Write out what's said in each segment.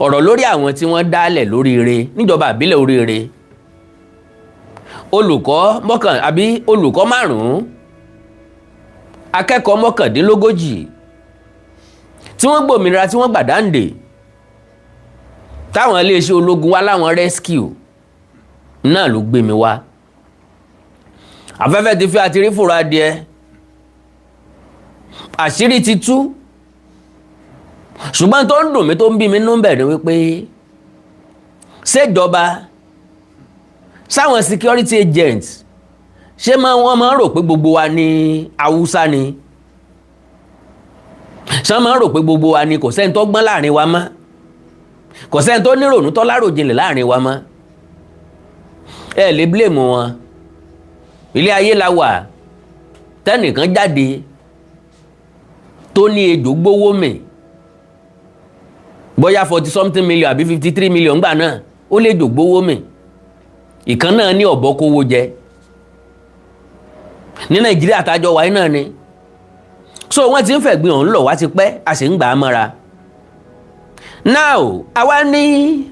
ọ̀rọ̀ lórí àwọn tí wọ́n dálẹ̀ lóríire níjọba ìbílẹ̀ oríire olùkọ́ 5 akẹ́kọ̀ọ́ 39 tí wọ́n gbòmìnira tí wọ́n gbàdáǹdè táwọn iléeṣẹ́ ológun wá láwọn rescue náà ló gbé mi wá afẹ́fẹ́ ti fi àti rí fòrò adìẹ àṣírí ti tú ṣùgbọ́n tó ń dùn mí tó ń bí mi nínú bẹ̀rẹ̀ wípé ṣèjọba sáwọn security agents ṣé wọ́n máa ń rò pé gbogbo wa ní haúsá ni ṣé wọ́n máa ń rò pé gbogbo wa ní kò sẹ́ni tó gbọ́n láàrin wa mọ́ kò sẹ́ni tó nírònú tó láròjinlẹ̀ láàrin wa mọ́ ẹ lè blame wọn ilé ayé la wà tẹ́nìkan jáde tó ní ejò gbówó mì bóyá 40 something million àbí 53 million gbà náà ó lè jò gbówó mì ìkan náà ní ọ̀bọ kówó jẹ ní Nàìjíríà tájọ wáyé náà ni so wọ́n ti ń fẹ̀gbin ọ̀hún lọ̀ wá ti pẹ́ a sì ń gbà á mọ́ra now àwa ní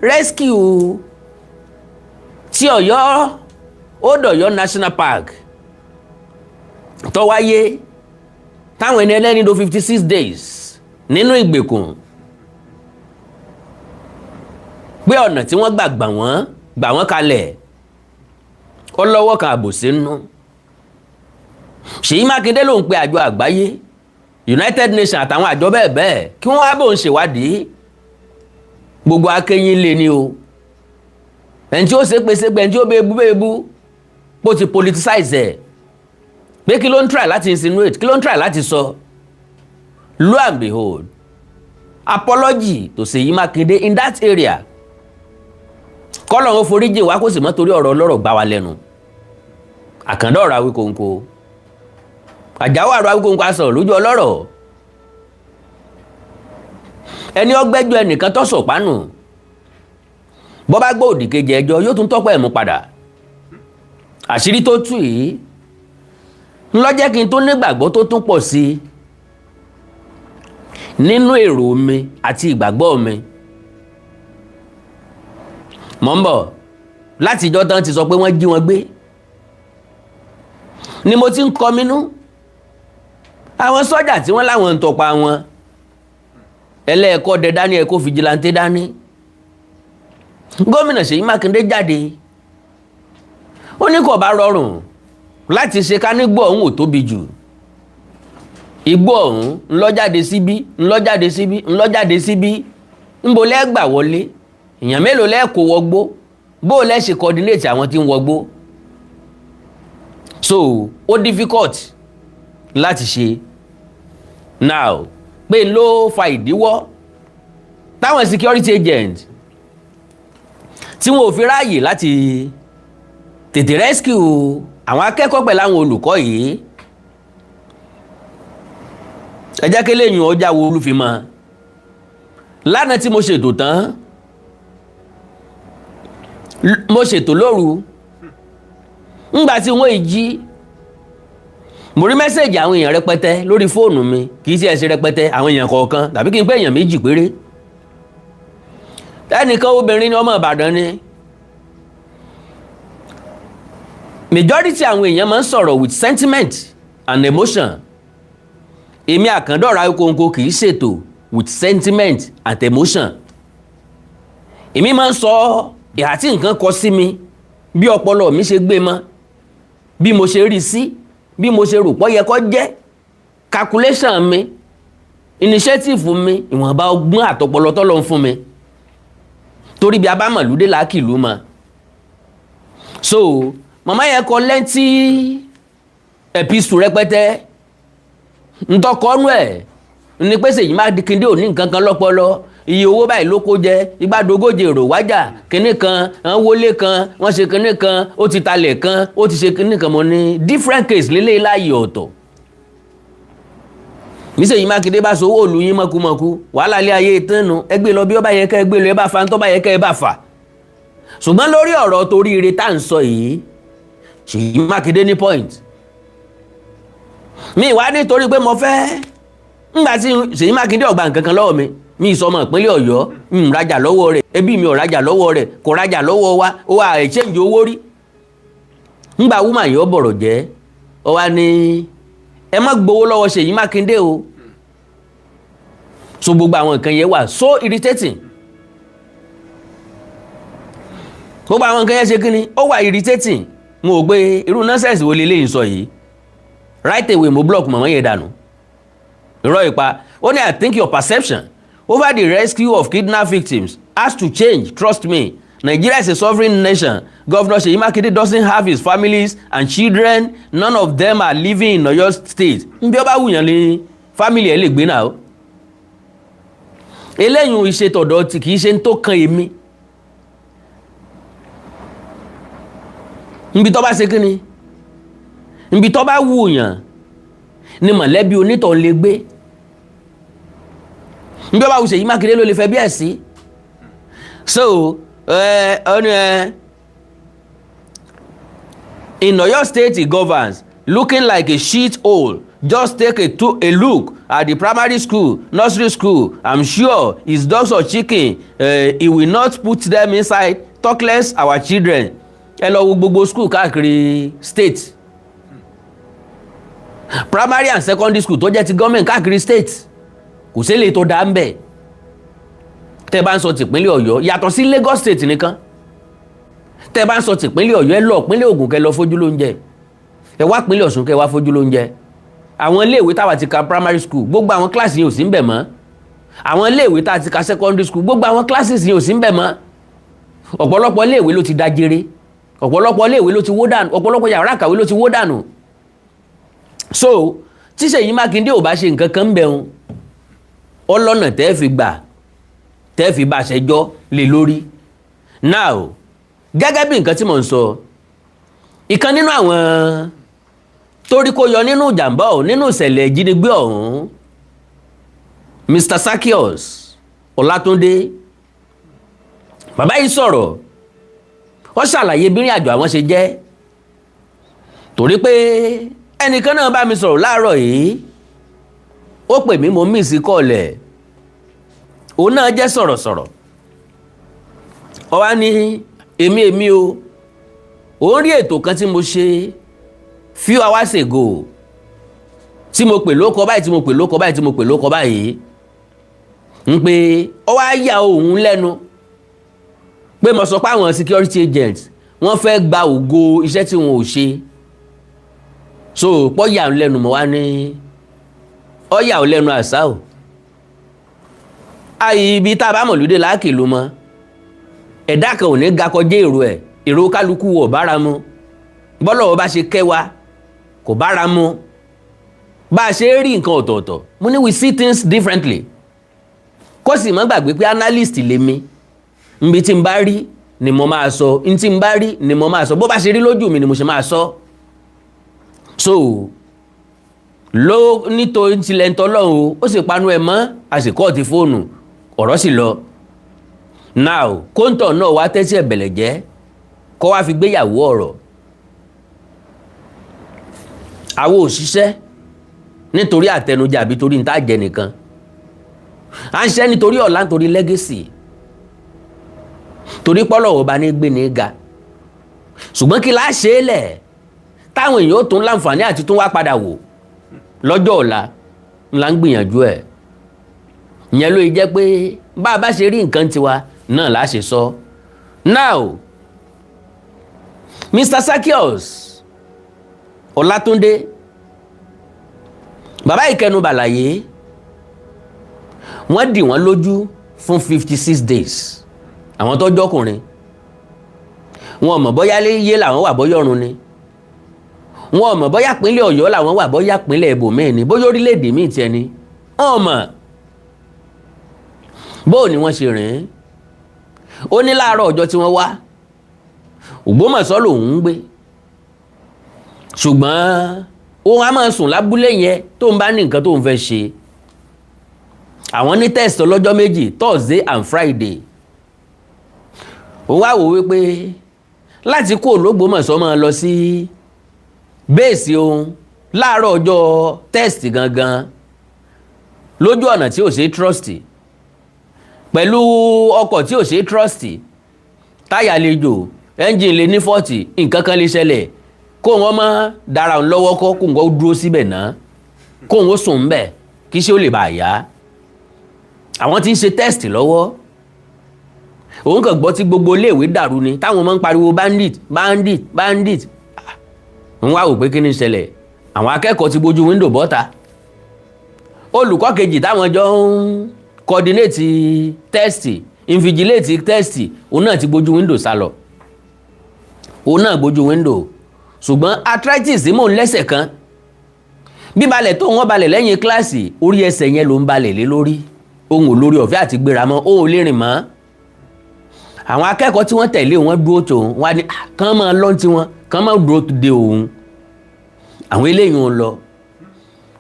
rescue tí Ọ̀yọ́ Old Ọ̀yọ́ National Park tó wáyé táwọn ẹni ẹlẹ́ni lò 56 days nínú ìgbèkùn pé ọ̀nà tí wọ́n gbà wọ́n kalẹ̀ ó lọ́wọ́ kan àbòsí nínú Ṣèyí Mákindé ló ń pe àjọ àgbáyé United Nations àtàwọn àjọ bẹ́ẹ̀ bẹ́ẹ̀ kí wọ́n wá bò ń ṣèwádìí gbogbo akéyín lé ní o ẹni tí ó ṣe pèsè ẹni tí ó bẹ́ẹ̀bú bó ti politicize ẹ̀ pé kí ló ń try láti insinuate kí ló ń try láti sọ lo and behold apology to Ṣèyí Mákindé in that area kọ́lọ̀ ń foríjì wá kó sì mọ́ torí ọ̀rọ̀ ọlọ́rọ̀ gbá wa lẹ́nu àkàndá ọ̀rọ̀ Awíkóńkó àjáwó àrò Awíkóńkó asọ̀rọ̀ lójú ọlọ́rọ̀ ẹni ọgbẹ́jọ́ ẹnìkan tó sọ̀pánù bọ́ bá gbọ́ òdì kejì ẹjọ́ yóò tún tọ́pọ̀ ẹ̀mú padà àṣírí tó tú yìí ńlọ́jẹ́ kí n tó nígbàgbọ́ tó tún pọ̀ sí nínú èrò mi àti ìgbàgbọ́ mi mọ̀ ń bọ̀ láti ìjọ tán ti sọ pé wọ́n jí wọn gbé ni mo ti ń kọminú àwọn sọ́jà tí wọ́n láwọn ń tọpa wọn ẹlẹ́ẹ̀kọ́ dẹ dání ẹ̀kọ́ fìjìláńtẹ́ dání gómìnà Ṣèyí Mákindé jáde ó ní kò bá rọrùn láti ṣe ká nígbó ọ̀hún ò tóbi jù igbó ọ̀hún ńlọ́jáde síbí ńlọ́jáde síbí ńlọ́jáde síbí ńbo lẹ́gbà wọlé èèyàn mélòó lẹ́ẹ̀kọ́ wọgbó bó lẹ́ ṣe coordinate àwọn tí ń wọgbó so ó difficult láti ṣe now pé ló fa ìdíwọ́ táwọn security agent tí wọn ò fi ráàyè láti tètè rescue àwọn akẹ́kọ̀ọ́ pẹ̀lú àwọn olùkọ́ yìí ẹ jẹ́ kí lẹ́yìn ọjà wo olúfimọ́ lánàá tí mo ṣètò tán mo ṣètò lóru ńgbà tí wọ́n jí mo rí mẹ́sẹ̀jì àwọn èèyàn rẹpẹtẹ lórí fóònù mi kì í ṣe ẹ̀ṣẹ̀ rẹpẹtẹ àwọn èèyàn kọ̀ọ̀kan tàbí kí n pé èèyàn 2 péré ẹnìkan obìnrin ni ọmọ Ìbàdàn ni majority àwọn èèyàn máa ń sọ̀rọ̀ with sentiment and emotion èmi Àkàndá ọ̀rọ̀ Awíkóńkó kì í ṣètò with sentiment and emotion èmi máa ń sọ ìhà tí nǹkan kọ sí mi bí ọpọlọ mi ṣe gbé mọ́ bí mo ṣe rí sí bí mo ṣe rò pọ́ yẹ kó jẹ́ calculation mi initiative mi ìwọ̀nba ọgbọ́n àtọpọlọ tọ́lọ́ ń fún mi torí bí abámọ̀lúdé làákìlú mọ́ so màmá yẹn kọ lẹ́ntì epistle rẹpẹtẹ ntọ́kọ́nú ẹ̀ ní pé Ṣèyí Mákindé ò ní nǹkan kan lọ́pọlọ iye owó báyìí ló kó jẹ igbádogóje èrò wájà kinní kan wọ́n wọlé kan wọ́n ṣe kinní kan ó ti talẹ̀ kan ó ti ṣe kinní kan mọ́ ní different case lélẹ́yìí láàyè ọ̀tọ̀ ní Ṣèyí Mákindé bá sọ owó òlu yín mọ́kúmọ́kú wàhálà ilé ayé ìtànnù ẹgbẹ́ lọ bí ó bá yẹ kẹ́ ẹgbẹ́ lọ ẹ bá fa tó bá yẹ kẹ́ ẹ bá fà ṣùgbọ́n lórí ọ̀rọ̀ torí ire tá à ń sọ yìí Ṣèyí Mákindé ní point mi ìwà nítorí pé mo fẹ́ ńgbà tí Ṣèyí Mákindé ọ̀gbà nǹkan kan lọ́wọ́ mi mi ìsọmọ ìpínlẹ̀ Ọ̀yọ́ ń rajà lọ́wọ́ rẹ̀, ẹbí mi ò rajà lọ́wọ́ rẹ̀, kò rajà lọ́wọ́ wa, ó wà exchange owó rí. ńgbà woman yìí ó bọ̀rọ̀ jẹ́, ó wá ní ẹ má gbowó lọ́wọ́ Ṣèyí Mákindé o. So gbogbo àwọn nǹkan yẹn wà so irritating. gbogbo àwọn nǹkan yẹn ṣe kí ni ó wà irritating. mo rò pé irú nonsense wo leléyìí sọ yìí, right away mo block mọ̀mọ́ yẹn dànù. irọ́ ìpa ó ní I think your perception over the rescue of kidnapped victims has to change. Trust me, Nigeria is a sovereign nation. Governor Seyi Makinde doesn't have his families and children. None of them are living in Oyo State. Bí ó bá wùyàn ní family ẹ̀ lè gbé náà. eléyìí ìṣètọ̀dọ̀ tí kìí ṣe ń tó kan èmi. níbi tó bá ṣe kí ni níbi tó bá wùyàn ni mọ̀lẹ́bí onítọ̀ lè gbé. níbi ó bá wù Ṣèyí Mákindé ló lè fẹ́ bí ẹ̀ sí. So in Oyo State he governs looking like a shit hole. Just take a look at the primary school, nursery school. I'm sure his dogs or chicken, he will not put them inside. Talk less our children. Ẹ lọ wo gbogbo school káàkiri state. Primary and secondary school tó jẹ́ ti government káàkiri state. Kò sí èlé tó dá ń bẹ̀. Tẹ́ bá ń sọ tìpínlẹ̀ Ọ̀yọ́ yàtọ̀ sí Lagos state nìkan. Tẹ́ bá ń sọ tìpínlẹ̀ Ọ̀yọ́ ẹ lọ ìpínlẹ̀ Ògùn kẹ́ lọ fojú lóúnjẹ. Ẹ wá ìpínlẹ̀ Ọ̀ṣun kẹ́ wá fojú lóúnjẹ. Àwọn iléèwé táwa ti ka primary school gbogbo àwọn classes yìí ò sí ń bẹ̀ mọ́. Àwọn iléèwé tá ti ka secondary school gbogbo àwọn classes yìí ò sí ń bẹ̀ mọ́. Ọ̀pọ̀lọpọ̀ iléèwé ló ti dájere, ọ̀pọ̀lọpọ̀ iléèwé ló ti wó dànù, ọ̀pọ̀lọpọ̀ yàrá ìkàwé ló ti wó dànù. So tí Ṣèyí Mákindé ò bá ṣe nǹkan kan ń bẹ̀ wọn ọlọ́nà tẹ́ fi gbà tẹ́ fi bá ṣẹjọ́ lé lórí. Now gẹ́gẹ́ bí nǹkan tí mò ń sọ, ìkan nínú àwọn torí kó yọ nínú ìjàmbá ọ̀hún nínú ìṣẹ̀lẹ̀ ìjínigbé ọ̀hún, Mr. Zaccheaus Ọlátúndé, bàbá yìí sọ̀rọ̀, ó ṣàlàyé bí ìrìn àjò àwọn ṣe jẹ́. Torí pé ẹnìkan náà bá mi sọ̀rọ̀ láàárọ̀ yìí, ó pè mí mo miss kọ́ọ̀lẹ̀, òun náà jẹ́ sọ̀rọ̀sọ̀rọ̀. Ó wá ní èmi o, òun rí ètò kan tí mo ṣe few hours ago tí mo pè lóko báyìí tí mo pè lóko báyìí tí mo pè lóko báyìí ń pé ó wá yà òun lẹ́nu pé mo sọ pé àwọn security agents wọ́n fẹ́ gba ògo iṣẹ́ tí wọn ò ṣe. So pọ́ yà òun lẹ́nu mo wá ní ó yà òun lẹ́nu àṣà o. Àyè ibi tá a bá mọ̀ lóde láàkì ló mọ́, ẹ̀dá kan ò ní ga kọjá èrò kálukú wọ̀ bára mu. Bọ́lọ̀ bá ṣe kẹwa kò bára mu, bá a ṣe rí nǹkan ọ̀tọ̀ọ̀tọ̀. Mo ní we see things differently. Kó sì má gbàgbé pé analyst lèmi, nbi tí n bá rí ni mo máa sọ, n tí n bá rí ni mo máa sọ, bó bá ṣe rí lójú mi ni mo ṣe máa sọ. So ló nítorí tilẹ̀ ń tọ́lọ́run ó sì panu ẹ̀ mọ́ àsìkò ti fóònù, ọ̀rọ̀ sì lọ. Now kóńtọ̀ náà wá tẹ́sí ẹ̀bẹ̀lẹ̀ jẹ́ kó wá fi gbéyàwó ọ̀rọ̀. Àwọn òṣìṣẹ́ nítorí àtẹnujẹ àbí torí níta jẹ nìkan, à ń ṣe nítorí ọ̀la nítorí legacy, torí pọ́lọ̀ ọba ní gbé ní ga. Ṣùgbọ́n kí láá ṣe é lẹ̀ táwọn èèyàn ó tún láǹfààní àti tún wá padà wò lọ́jọ́ ọ̀la ńlá ń gbìyànjú ẹ̀. Ìyẹn ló jẹ́ pé bá a bá ṣe rí nǹkan tiwa náà láá ṣe sọ. Now Mr. Zaccheaus Ọlátúndé, bàbá ìkẹnu bàlàyé, wọ́n dì wọ́n lójú fún 56 days. Àwọn tó jọkùnrin wọn mọ̀ bóyá yé làwọn wà bóyá ọ̀run ni, wọn mọ̀ bóyá pínlẹ̀ Ọ̀yọ́ làwọn wà bóyá pínlẹ̀ ibòmíì ni, bóyá orílẹ̀-èdè míì tiẹ̀ ni, wọn mọ̀. Bóò ni wọ́n ṣe rìn. Ó ní láàárọ̀ ọjọ́ tí wọ́n wá Ògbómọ̀ṣọ́ lòun ń gbé, ṣùgbọ́n òun á máa sùn lábúlé yẹn tó ń bá ní nǹkan tó ń fẹ́ ṣe. Àwọn ní test ọlọ́jọ́ méjì, Thursday and Friday. Òun wá wò wípé láti kó l'Ógbómọ̀ṣọ́ máa lọ sí bẹ́ẹ̀sì òun láàárọ̀ ọjọ́ test gangan lójú ọ̀nà tí ò ṣe trust, pẹ̀lú ọkọ̀ tí ò ṣe trust, táyà lè jò, ẹ́ńjìn lè ní fọ́ọ̀tì, nǹkan kan lè ṣẹlẹ̀, kó wọn má dára òun lọ́wọ́ kọ́ kó wọn dúró síbẹ̀ náà, kó wọn sùn ń bẹ̀ kí ṣé ó lè bàa yá. Àwọn tí ń ṣe test lọ́wọ́, òun kàn gbọ́ tí gbogbo iléèwé dàrú ni táwọn máa ń pariwo bandit bandit bandit. Wọ́n wá wò pé kí ni ṣẹlẹ̀, àwọn akẹ́kọ̀ọ́ ti bójú window bọ́ta, olùkọ́ kejì táwọn jọ ń coordinate test, invigilate test, òun náà ti bójú window sálọ, òun náà bójú window. Ṣùgbọ́n arthritis mò ń lẹ́sẹ̀ kan, bíbalẹ̀ tó wọ́n balẹ̀ lẹ́yìn kíláàsì, orí ẹsẹ̀ yẹn ló ń balẹ̀ lé lórí, ohun ò lórí ọ̀fẹ́ àti gbéra mọ́, ohun ò lè rìn mọ́. Àwọn akẹ́kọ̀ọ́ tí wọ́n tẹ̀lé wọn dúró tó wọn ní kán máa lọ tí wọn kán máa dúró de òun. Àwọn eléyìí wọn lọ,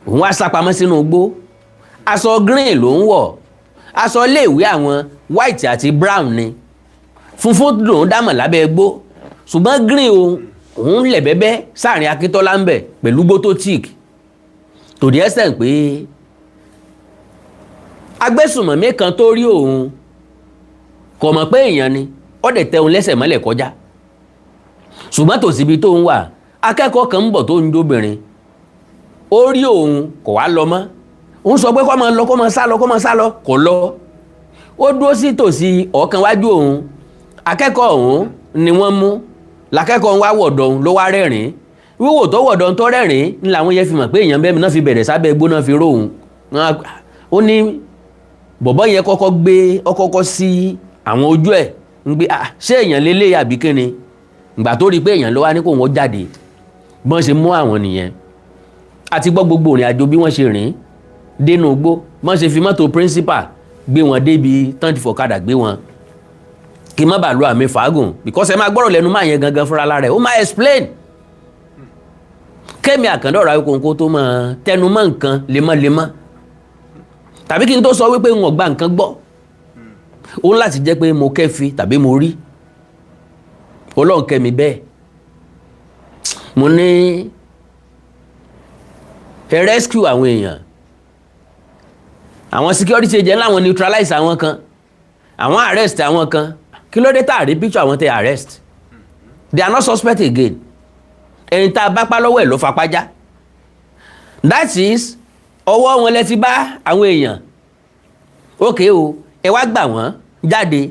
òun wá sápamọ́ sínú igbó, aṣọ green ló ń wọ̀, aṣọ iléèwé àwọn white àti brown ni, funfun lòún dámọ̀ lábẹ́ igbó, ṣùgbọ́n green òun lẹ̀ bẹ́bẹ́ sáàrin Akíntọ́lá ń bẹ̀ pẹ̀lú gbó tó tíìkì. To the extent pé agbésùnmọ̀mí kan tó rí òun kò mọ̀ pé èèyàn ni, ó dẹ̀ tẹ òun lẹ́sẹ̀ mọ́lẹ̀ kọjá. Ṣùgbọ́n tòsíbi tó ń wà, akẹ́kọ̀ọ́ kan ń bọ̀ tó ń jóbìnrin, ó rí òun kò wá lọ mọ́, òun sọ pé kó máa lọ kó máa sá lọ kó máa sá lọ, kò lọ. Ó dúró sí tòsí ọ̀kan wájú òun, akẹ́kọ̀ọ́ òun ni wọ́n mú, làkẹ́kọ̀ọ́ wá wọ̀dọ̀ òun ló wá rẹ́rìn-ín, wíwò tó wọ̀dọ̀ òun tó rẹ́rìn-ín ní làwọn yẹn fi mọ̀ pé èèyàn bẹ́ẹ̀ náà fi bẹ̀rẹ̀ sábẹ́ igbó náà fi ró òun. Ó ní bọ̀bọ́ yẹn kọ́kọ́ sí àwọn ojú ẹ̀ ń gbé ṣé èèyàn lélẹ̀ àbí kíni, ìgbà tó rí pé èèyàn ló wá ní kó wọ́n jáde, bọ́n ṣe mú àwọn nìyẹn. Àti gbọ́ gbogbo ìrìn àjò bí wọ́n ṣe rìn dénú igbó, bọ́n ṣe fi mọ́tò principal gbé wọn débi tán ti fọ̀kadà gbé wọn, kí má bàa lo àmì fàágùn, because ẹ máa gbọ́rọ̀ lẹ́nu máa yẹn gangan fúnra lára ẹ̀, ó máa explain. Kẹ́mi Àkàndá ọ̀rọ̀ Awíkonko tó máa tẹnu mọ́ nǹkan lemọ́lemọ́, tàbí kí n tó sọ wípé wọn gba nǹkan gbọ́, ó ń láti jẹ́ pé mo kẹ́fi tàbí mo rí, Ọlọ́run kẹ́mi bẹ́ẹ̀. Mo ní ẹ rescue àwọn èèyàn, àwọn security agent láwọn neutralize àwọn kan, àwọn arrest àwọn kan, kí ló dé tá a rí picture àwọn tẹ arrest, they are not suspect again. Ẹni tá a bá pa lọ́wọ́ ẹ̀ ló fapá já, that is ọwọ́ wọn lẹ ti bá àwọn èèyàn, ókè o ẹ wá gbà wọ́n jáde,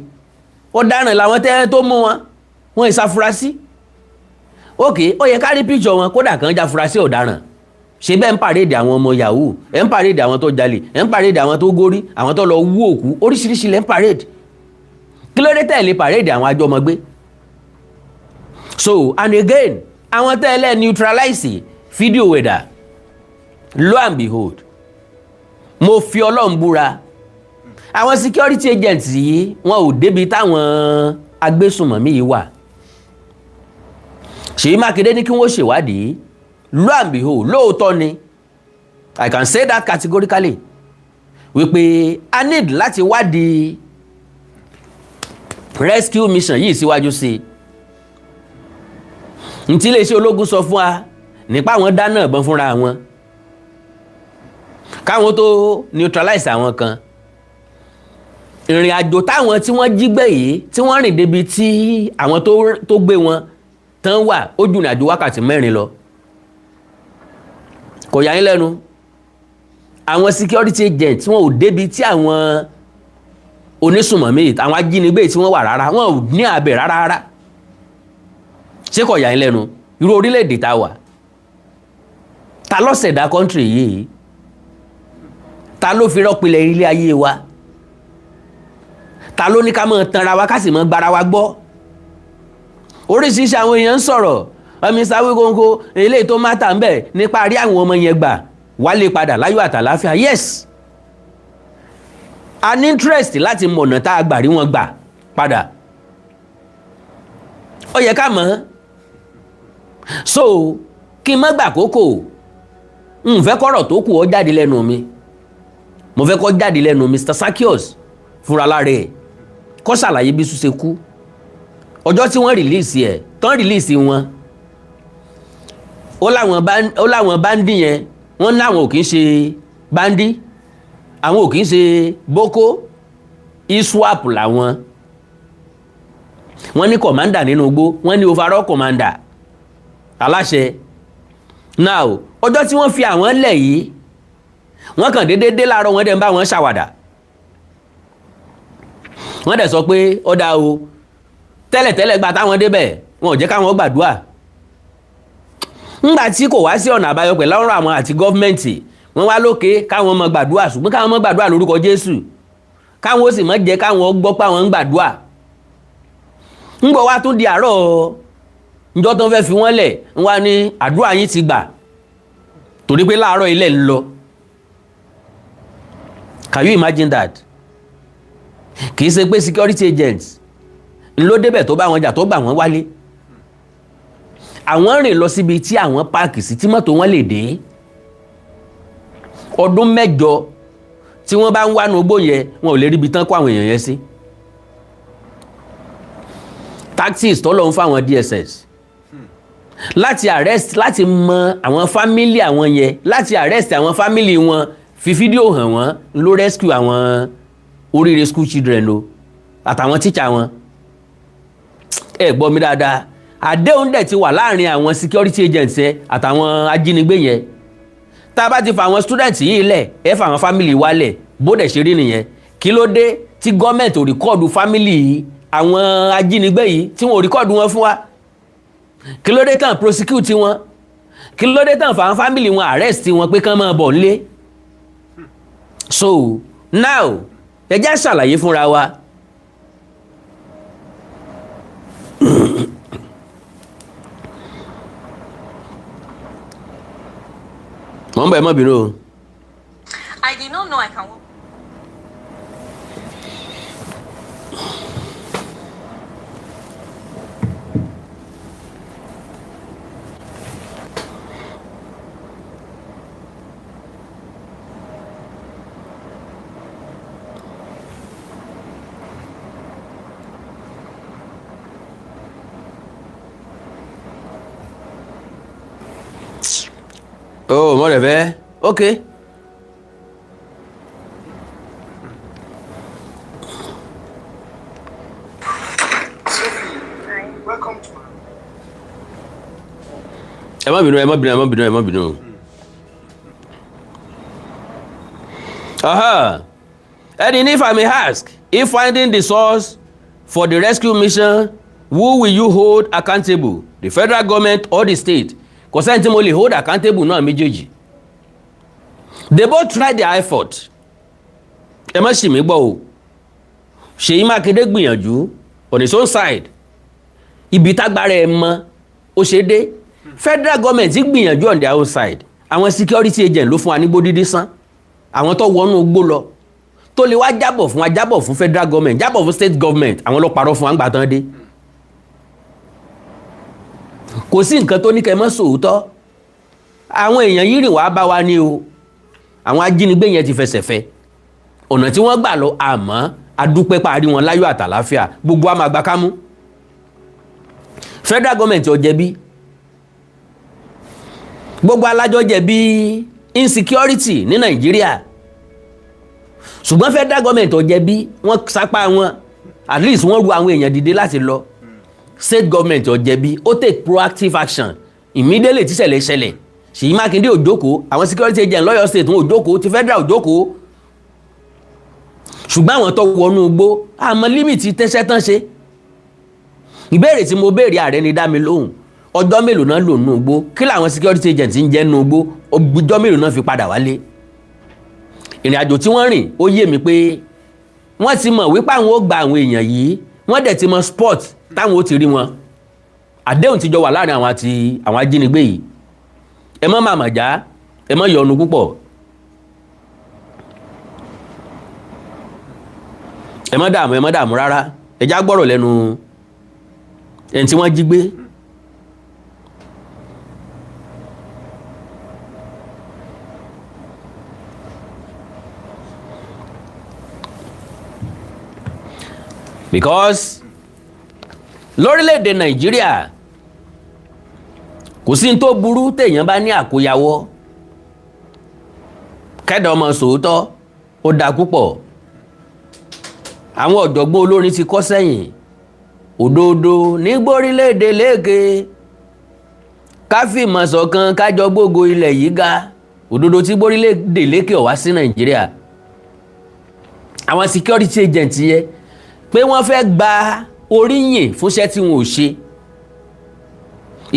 ọ̀daràn làwọn tẹ́ tó mú wọn ìsàfurasí, ókè ó yẹ ká rí picture wọn kódà kan jáfurasí ọ̀daràn. Ṣé bẹ́ẹ̀ ń pàrédè àwọn ọmọ yahoo, ẹ̀ ń pàrédè àwọn tó jalè, ẹ̀ ń pàrédè àwọn tó górí, àwọn tó lọ wú òkú, oríṣiríṣi lẹ́ ń pàrédè. Kí ló dé tẹ̀lé pàrédè àwọn àjọmọ̀gbé? So and again, àwọn tẹ́lẹ̀ neutralize fídíò wẹ̀dà, lo and behold, mo fi Ọlọ́run búra, àwọn security agents yìí wọn ò débi táwọn agbésùnmọ̀mí yìí wà. Ṣèyí Mákindé ní kí wọ́n ṣèwádìí, lo and behold, lóòótọ́ ni, I can say that categorically, wípé a need láti wádìí rescue mission yìí síwájú sí i. Ntí iléeṣẹ́ ológun sọ fún wa nípa àwọn dáná ìbọn fúnra wọn, káwọn tó neutralize àwọn kan. Ìrìn àjò táwọn tí wọ́n jí gbé yìí tí wọ́n rìn débi tí àwọn tó gbé wọn tán wà, ó jù ní àjò wákàtí 4 lọ. Kò yà yín lẹ́nu, àwọn security agents wọn ò débi tí àwọn onísùnmọ̀mí àwọn ajínigbé tí wọ́n wà rárá, wọn ò ní abẹ̀ rárá. Ṣé kò yà yín lẹ́nu? Irú orílẹ̀-èdè tá wà, ta ló ṣẹ̀dá country yìí, ta ló fi rọ́pìlẹ̀ ilé ayé wa, ta ló ní ká máa tanra wa ká sì máa gbára wa gbọ́? Oríṣiríṣi àwọn èèyàn ń sọ̀rọ̀, Mr. Awíkonko eléyìí tó mátà ń bẹ̀ nípa rí àwọn ọmọ yẹn gbà wálé padà láyọ̀ àtàláfíà. Yes, a ní interest láti mọ̀nà tá a gbà rí wọn gbà padà, ó yẹ ká mọ̀. So kí n má gbà kókò, n fẹ́ kọ́rọ̀ tó kù ó jáde lẹ́nu mi, mo fẹ́ kó jáde lẹ́nu Mr. Sakios fúnra lára ẹ̀ kó ṣàlàyé bí Ṣú ṣe kú, ọjọ́ tí wọ́n release ẹ̀, tán release wọn, ó láwọn báńdì yẹn wọ́n láwọn ò kì í ṣe báńdì, àwọn ò kì í ṣe boko, ISWAP làwọn wọ́n ní commander nínú igbó, wọ́n ní overall commander aláṣẹ. Now ọjọ́ tí wọ́n fi àwọn lẹ̀ yìí wọ́n kàn déédéé dé láàárọ̀ wọ́n dẹ̀ ń bá wọn ṣàwàdà. Wọ́n dẹ̀ sọ pé ọ̀dà o tẹ́lẹ̀tẹ́lẹ̀ gba táwọn débẹ̀ wọn ò jẹ́ káwọn gbàdúrà. Ńgbà tí kò wá sí ọ̀nà àbáyọ pẹ̀lú ọ̀rọ̀ àwọn àti gọ́ọ̀mẹ̀ntì wọ́n wá lókè káwọn mọ gbàdúrà, ṣùgbọ́n káwọn mọ gbàdúrà lórúkọ Jésù, káwọn ó sì mọ jẹ́ káwọn gbọ́ pé àwọn ń gbàdúrà. Ńgbọ́ wá tún di àárọ̀ njọ́ tó ń fẹ́ fi wọ́n lẹ̀ ń wá ní àdúrà yín ti gbà torí pé láàárọ̀ ilẹ̀ ń lọ. Can you imagine that? Kì í ṣe pé security agents ló débẹ̀ tó bá wọn jà tó gbà wọ́n wálé. Àwọn rìn lọ síbi tí àwọn páàkì sí tí mọ́tò wọn lè dé. Ọdún 8 tí wọ́n bá ń wá nugbó yẹn wọn ò lè ríbi tán kó àwọn èèyàn yẹn sí. Tactics tọ́lọ́ ń fáwọn DSS láti arrest, láti mọ àwọn family àwọn yẹn, láti arrest àwọn family wọn, fi fídíò hàn wọ́n ló rescue àwọn Oríire school children o àtàwọn teacher wọn. Ẹ gbọ́ mi dáadáa, àdéhùn dẹ̀ ti wà láàrin àwọn security agents yẹn àtàwọn ajínigbé yẹn. Tá a bá ti fa àwọn students yìí lẹ̀ ẹ fa àwọn family wa lẹ̀ bó dẹ̀ ṣe rí nìyẹn. Kí ló dé tí gọ́ọ̀mẹ̀ntì ò rìkọ́ọ̀dù family àwọn ajínigbé yìí tí wọn ò rìkọ́ọ̀dù wọn fún wa? Kí ló dé tán prosecute wọn? Kí ló dé tán fa àwọn family wọn arrest wọn pé kán máa bọ̀ nílé? So now ẹ jẹ́ ṣàlàyé fúnra wa. Mọ̀ ń bẹ̀ mọ́ bínú o. I did not know I can work. Oh, mo rẹ̀ fẹ́. Okay. Welcome to ẹ má bínú. And if I may ask, if finding the source for the rescue mission, who will you hold accountable? The federal government or the state? Kò sẹ́ni tí mo lè hold accountable náà méjèèjì. They both tried their effort. Ẹ má ṣì mí gbọ́ o. Ṣèyí Mákindé gbìyànjú on his own side. Ibi tágbára ẹ mọ ó ṣe dé. Federal government gbìyànjú on their own side. Àwọn security agent ló fún wa ní gbódídí sán. Àwọn tó wọnú gbó lọ. Tó lè wá jábọ̀ fún federal government, jábọ̀ fún state government. Àwọn ló parọ́ fún wa ńgbà tán dé. Kò sí nǹkan tó ní kẹ́ mọ́ sòótọ́. Àwọn èèyàn yìí rìn wá bá wa ní o. Àwọn ajínigbé yẹn ti fẹsẹ̀ fẹ́. Ọ̀nà tí wọ́n gbà lọ àmọ́ adúpẹ́ parí wọn láyọ̀ àtàláfíà. Gbogbo a máa gbà kámú. Federal government ò jẹ̀bi. Gbogbo alájọ jẹ̀bi insecurity ní Nàìjíríà. Ṣùgbọ́n federal government ò jẹ̀bi. Wọ́n sapá wọn. At least wọ́n ru àwọn èèyàn dìde láti lọ. State government ò jẹ̀bi. Ó take proactive action. Immediately tí ṣẹlẹ̀. Ṣèyí Mákindé ò jókòó. Àwọn security agent lọ́yọ̀ state wọn ò jókòó. Ti federal ò jókòó. Ṣùgbọ́n àwọn tó wọnú igbó àmọ́ límìtì tẹ́sẹ̀ tán ṣe. Ìbéèrè tí mo béèrè ààrẹ ni dá mi lóhùn. Ọjọ́ mélòó náà lò nínú igbó? Kí làwọn security agent ń jẹ́ nínú igbó? Ọjọ́ mélòó náà fi padà wálé? Ìrìn àjò tí wọ́n rìn ó yé mi pé wọ́n ti mọ̀ wípé àwọn ó gba àwọn èèyàn yìí. Wọ́n dẹ̀ ti mọ spot táwọn ó ti rí wọn. Àdéhùn ti jọ wà láàrin àwọn àti àwọn ajínigbé yìí. Ẹ má màmá já, ẹ má yọnu púpọ̀. Ẹ má dààmú rárá. Ẹ já gbọ́rọ̀ lẹ́nu ẹni tí wọ́n jí gbé. Because lórílẹ̀‐èdè Nàìjíríà kò sí ní tó burú téèyàn bá ní àkóyawọ́. Kẹ́dà ọmọ sòótọ́ ó dáa púpọ̀. àwọn ọ̀jọ̀gbọ́n olórin ti kọ sẹ́yìn òdodo ní gbórílẹ̀-èdè lékè káfíìmọ̀ ṣọ̀kan kájọ gbógo ilẹ̀ yìí ga òdodo tí gbórílẹ̀-èdè lékè ọ̀wá sí Nàìjíríà. àwọn security agent yẹ pé wọ́n fẹ́ gba oríyìn fúnṣẹ́ tí wọn ò ṣe.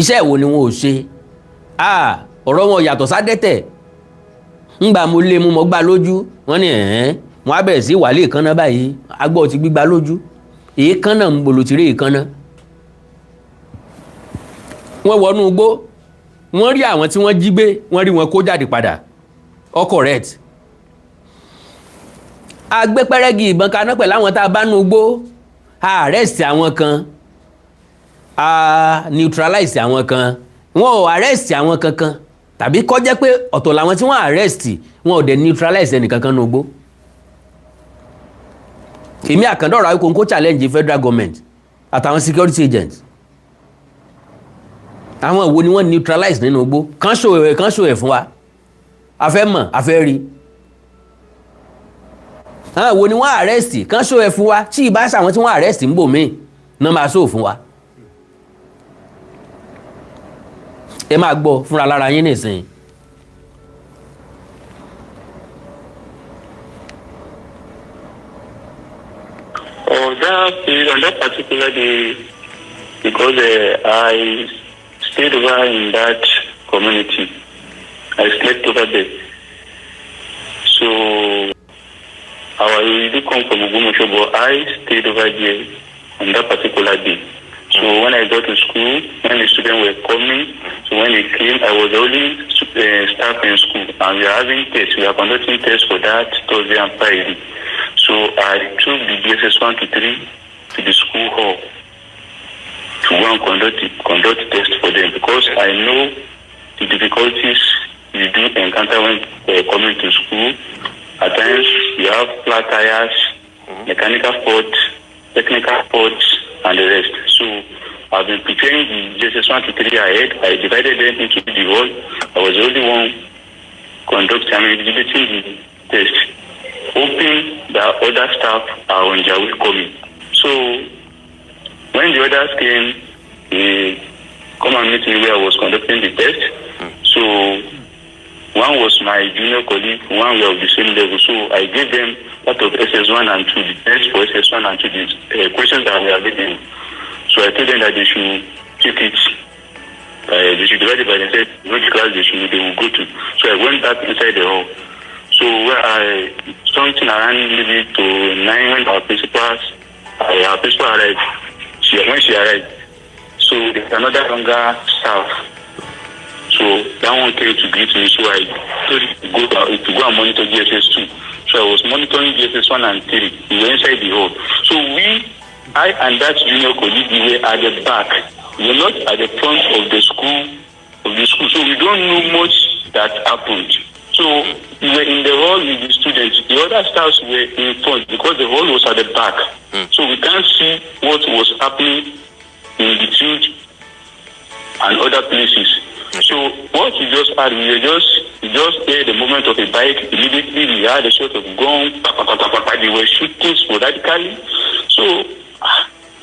iṣẹ́ ìwo ni wọn ò ṣe? ọ̀rọ̀ wọn yàtọ̀ sádẹ́tẹ̀. ńgbà mo lé mu mọ́ gbá lójú wọ́n ní wọ́n á bẹ̀rẹ̀ sí wàlé ìkànnà báyìí agbọ́ ti gbígbá lójú èékánná ń bolo tìrẹ èékánná. wọ́n wọnú igbó wọ́n rí àwọn tí wọ́n jí gbé wọ́n rí wọn kó jáde padà all correct. a gbé pẹ́rẹ́gì ìbọn kaná pẹ̀lú àwọn tá a bá nu igbó a arrest àwọn kan a neutralize àwọn kan wọn ò arrest àwọn kankan tàbí kó jẹ́ pé ọ̀tọ̀ làwọn tí wọ́n arrest wọn ò dẹ̀ neutralize ẹnìkankan nu igbó. èmi Àkàndọ̀rọ̀ Awikonko challenge federal government àtàwọn security agents àwọn wo ni wọ́n neutralize nínú igbó kàn ṣò ẹ̀ fún wa a fẹ́ mọ̀ a fẹ́ rí. àwọn wo ni wọ́n arrest kàn ṣò ẹ̀ fún wa tí ìbá ṣàwọn tí wọ́n arrest ń bò míì náà máa ṣò fún wa. ẹ máa gbọ́ fúnra lára yín nìsín. On that particular day, because I stayed over in that community, I slept over there. So I already come from Ogbomoso, but I stayed over there on that particular day. So when I got to school, when the students were coming, so when they came, I was the only staff in school, and we are having tests. We are conducting tests for that Thursday and Friday. So I took the GSS 1 to 3 to the school hall to go and conduct tests for them, because I know the difficulties you do encounter when coming to school. At times you have flat tires, mechanical faults, technical faults, and the rest. So I've been preparing the GSS 1 to 3 ahead. I divided them into the hall. I was the only one exhibiting the test, hoping that other staff are on their way coming. So when the others came, they come and meet me where I was conducting the test. So one was my junior colleague, one were of the same level. So I gave them part of SS1 and 2, the test for SS1 and 2, the questions that we are getting. So I told them that they should take it. They should divide it by themselves, which class they will go to. So I went back inside the hall. So where something around maybe to 9 when our principal arrived. When she arrived, so there's another younger staff. So that one came to greet me. So I told him to go and monitor GSS 2. So I was monitoring GSS 1 and 3. We were inside the hall. So I and that junior colleague, we were at the back. We were not at the front of the school. So we don't know much that happened. So we were in the hall with the students. The other staffs were in front because the hall was at the back. So we can't see what was happening in the field and other places. So what we just had, we just heard the moment of a bike. Immediately we had a shot of gun. They were shooting sporadically. So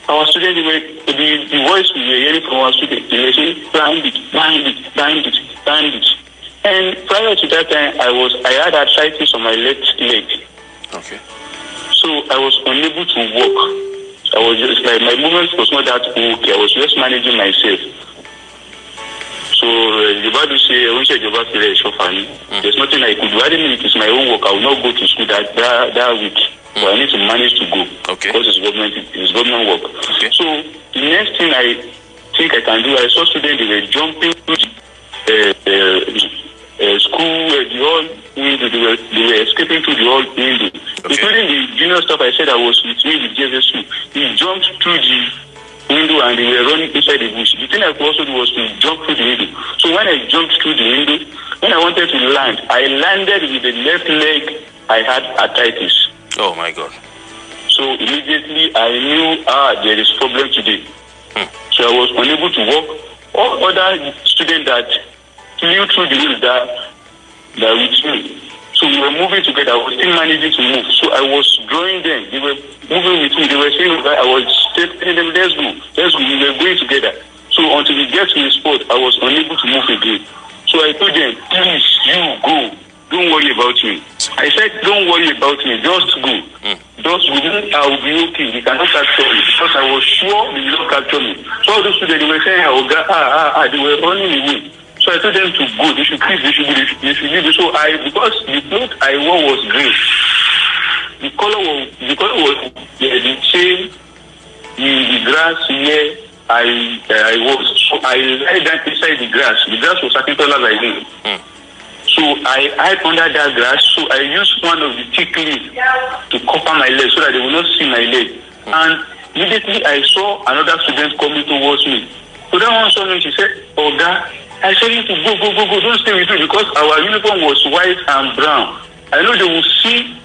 our students, the voice we were hearing from our students, they were saying, bandit. And prior to that time, I had arthritis on my left leg. Okay. So I was unable to walk. I was just like, my movement was not that okay. I was just managing myself. So there's nothing I could do. I didn't mean it is my own work. I will not go to school that week. So I need to manage to go. Okay. Because it's government work. Okay. So the next thing I think I can do, I saw students, they were jumping through the school, the hall window. They were escaping through the hall window. Okay. Including the junior staff I said I was with me with JSS2. He jumped through the window and they were running inside the bush. The thing I could also do was to jump through the window. So when I jumped through the window, when I wanted to land, I landed with the left leg. I had arthritis. Oh my God. So immediately I knew there is problem today. So I was unable to walk. All other students that flew through the window that with me. So So we were moving together. I was still managing to move. So I was drawing them. They were moving with me. They were saying, I was telling them, let's go. We were going together. So until we get to the spot, I was unable to move again. So I told them, please, you go. Don't worry about me. I said, don't worry about me. Just go. Just go. I will be okay. They cannot capture me. Because I was sure they will not capture me. So all those students, they were saying, they were running away. So I told them to go. They should please, they should leave. So because the clothes I wore was grey. The color was the same the grass here I was. So I lay down inside the grass. The grass was 30 taller than me. So I hid under that grass. So I used one of the thick leaves to cover my leg so that they will not see my leg. And immediately I saw another student coming towards me. So that one saw me. She said, Oga, I said to go, don't stay with me because our uniform was white and brown. I know they will see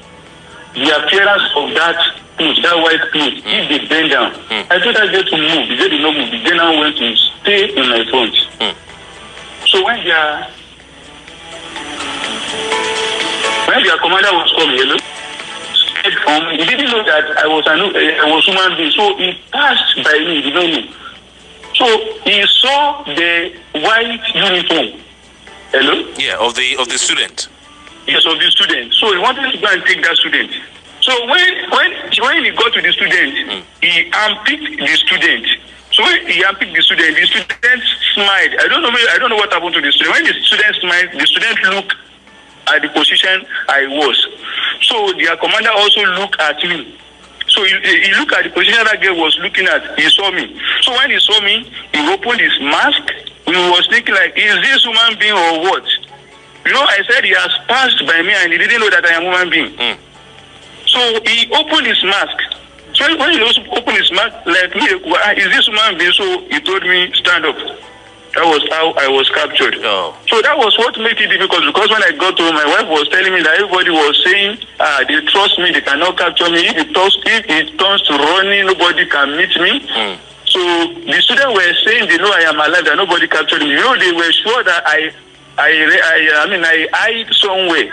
the appearance of that clothes, that white clothes, if they bend down. I told that girl to move. The girl did not move. The girl now went to stay in my front. So when their commander was coming, he didn't know that I was human being. So he passed by me, he didn't know. So he saw the white uniform. Hello? Yeah, of the student. Yes, of the student. So he wanted to go and take that student. So when he got to the student, he unpicked the student. So when he unpicked the student smiled. I don't know what happened to the student. When the student smiled, the student looked at the position I was. So their commander also looked at me. So he looked at the position that girl was looking at. He saw me. So when he saw me, he opened his mask. He was thinking like, is this human being or what? You know, I said he has passed by me and he didn't know that I am a human being. So he opened his mask. So when he opened his mask, like me, is this human being? So he told me, stand up. That was how I was captured. Oh. So that was what made it difficult because when I got home, my wife was telling me that everybody was saying, they trust me, they cannot capture me. If it turns to running, nobody can meet me. So the students were saying they know I am alive, that nobody captured me. You know, they were sure that I hid somewhere.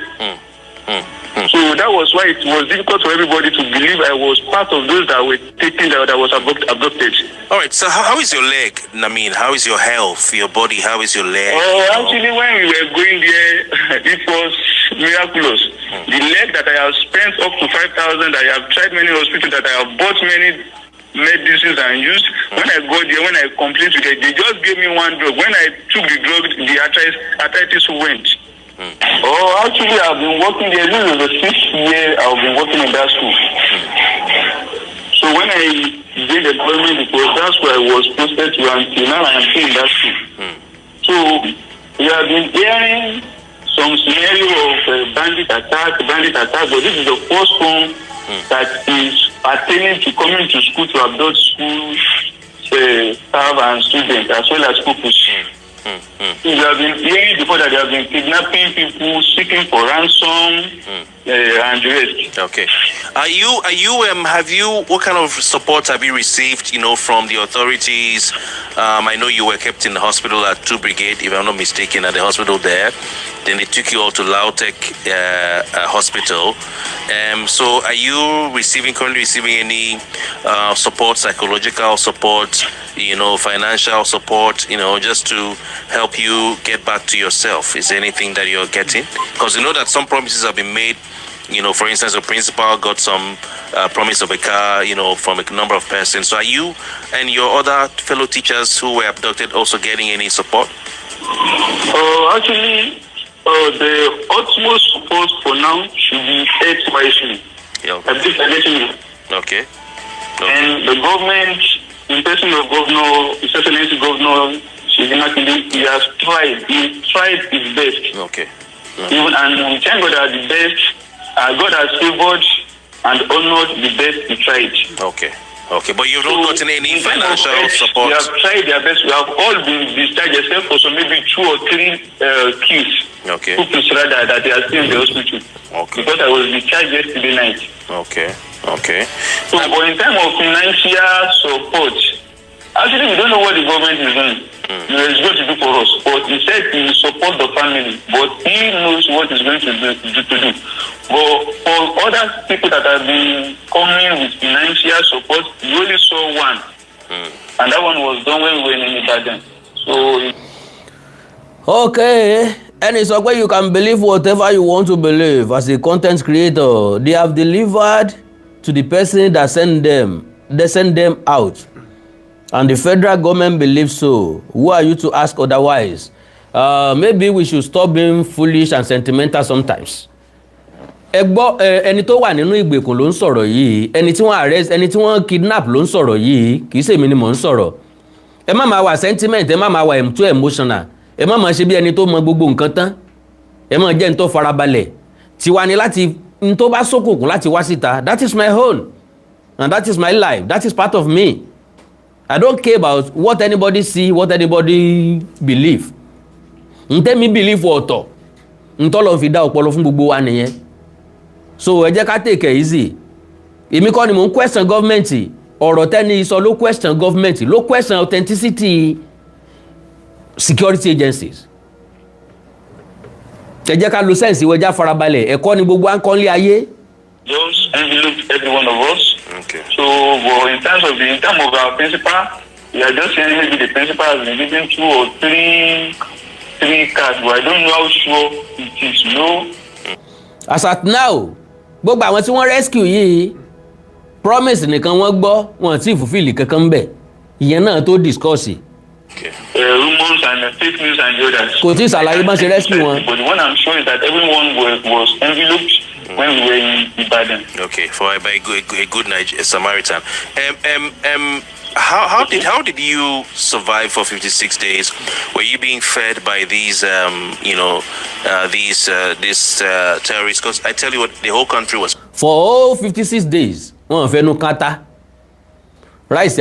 So that was why it was difficult for everybody to believe I was part of those that were taken, that was abducted. All right, so how is your leg, Namin? How is your health, your body? How is your leg? Actually, when we were going there, it was miraculous. The leg that I have spent up to 5,000, I have tried many hospitals, that I have bought many medicines and used. When I got there, when I complained to them, they just gave me one drug. When I took the drug, the arthritis went. Actually, I've been working there. This is the 6th year I've been working in that school. So when I did the employment, that's where I was posted to until now I am still in that school. So we have been hearing some scenario of bandit attack, but this is the first one that is pertaining to coming to school to abduct school staff and students as well as pupils. We have been hearing before that they have been kidnapping people, seeking for ransom, and the rest. Okay. What kind of support have you received, from the authorities? I know you were kept in the hospital at 2 Brigade, if I'm not mistaken, at the hospital there. Then they took you all to Lautech Hospital. So are you currently receiving any support, psychological support, financial support, just to help you get back to yourself? Is there anything that you're getting? Because you know that some promises have been made. For instance, the principal got some promise of a car, from a number of persons. So are you and your other fellow teachers who were abducted also getting any support? Actually, the utmost support for now should be health wisely. Okay. And the government, in person of His Excellency Governor, he has tried. He tried his best. Okay. And we thank God that the best, God has favored and honored the best he tried. Okay, but you've not gotten any financial support? We have tried their best. We have all been discharged except for some maybe 2 or 3 kids. Okay. Pupils rather, that they are still in the hospital. Okay. Because I was discharged yesterday night. Okay. So, but in terms of financial support, actually we don't know what the government is doing. He is going to do for us. But he said he will support the family, but he knows what he's going to do. But for other people that have been coming with financial support, we only saw one. And that one was done when we were in Ibadan. So okay. And it's okay, you can believe whatever you want to believe as a content creator. They have delivered to the person that sent them. They send them out. And the federal government believes so. Who are you to ask otherwise? Maybe we should stop being foolish and sentimental sometimes. Ẹni tó wà nínú ìgbèkùn ló ń sọ̀rọ̀ yìí, ẹni tí wọ́n arrest, ẹni tí wọ́n kidnap ló ń sọ̀rọ̀ yìí, kì í ṣe èmi ni mò ń sọ̀rọ̀. Ẹ má máa wà sentiment, ẹ má máa wà too emotional, ẹ má máa ṣe bí ẹni tó mọ gbogbo nǹkan tán, ẹ má jẹ́ ẹni tó farabalẹ̀. Tiwa ni láti n tó bá ṣókùnkùn láti wá síta. That is my own and that is my life. That is part of me. I don't care about what anybody see, what anybody believe. Ntẹ́mi believe ọ̀tọ̀, ntọ́lọ́ fi dá ọpọlọ fún gbogbo wa nìyẹn. So ẹ jẹ́ ká take it easy. Èmi kọ́ ni mò ń question government. Ọ̀rọ̀ tẹ́ni sọ ló question government, ló question authenticity security agencies. Ẹ jẹ́ ká lo sense ìwé ẹja farabalẹ̀, ẹ̀kọ́ ni gbogbo à ń kọ́ nílé ayé. just envelope every one of us. Okay. So, well, in terms of our principal, we are just saying maybe the principal has been given 2 or 3 cards, but I don't know how sure it is. No. As at now, gbogbo àwọn tí wọ́n rescue yìí promise nìkan wọ́n gbọ́, wọn ti fulfill kankan bẹ̀. Ìyẹn náà tó discuss. Okay. Rumors and fake news and the others. Kò tí ì ṣàlàyé bá ṣe rescue wọn. But the one I'm sure is that everyone was enveloped when we were in Ibadan. Okay, by a good Samaritan. How did you survive for 56 days? Were you being fed by these terrorists? Because I tell you what, the whole country was. For all 56 days, wọ́n fẹ́ nu kata, rice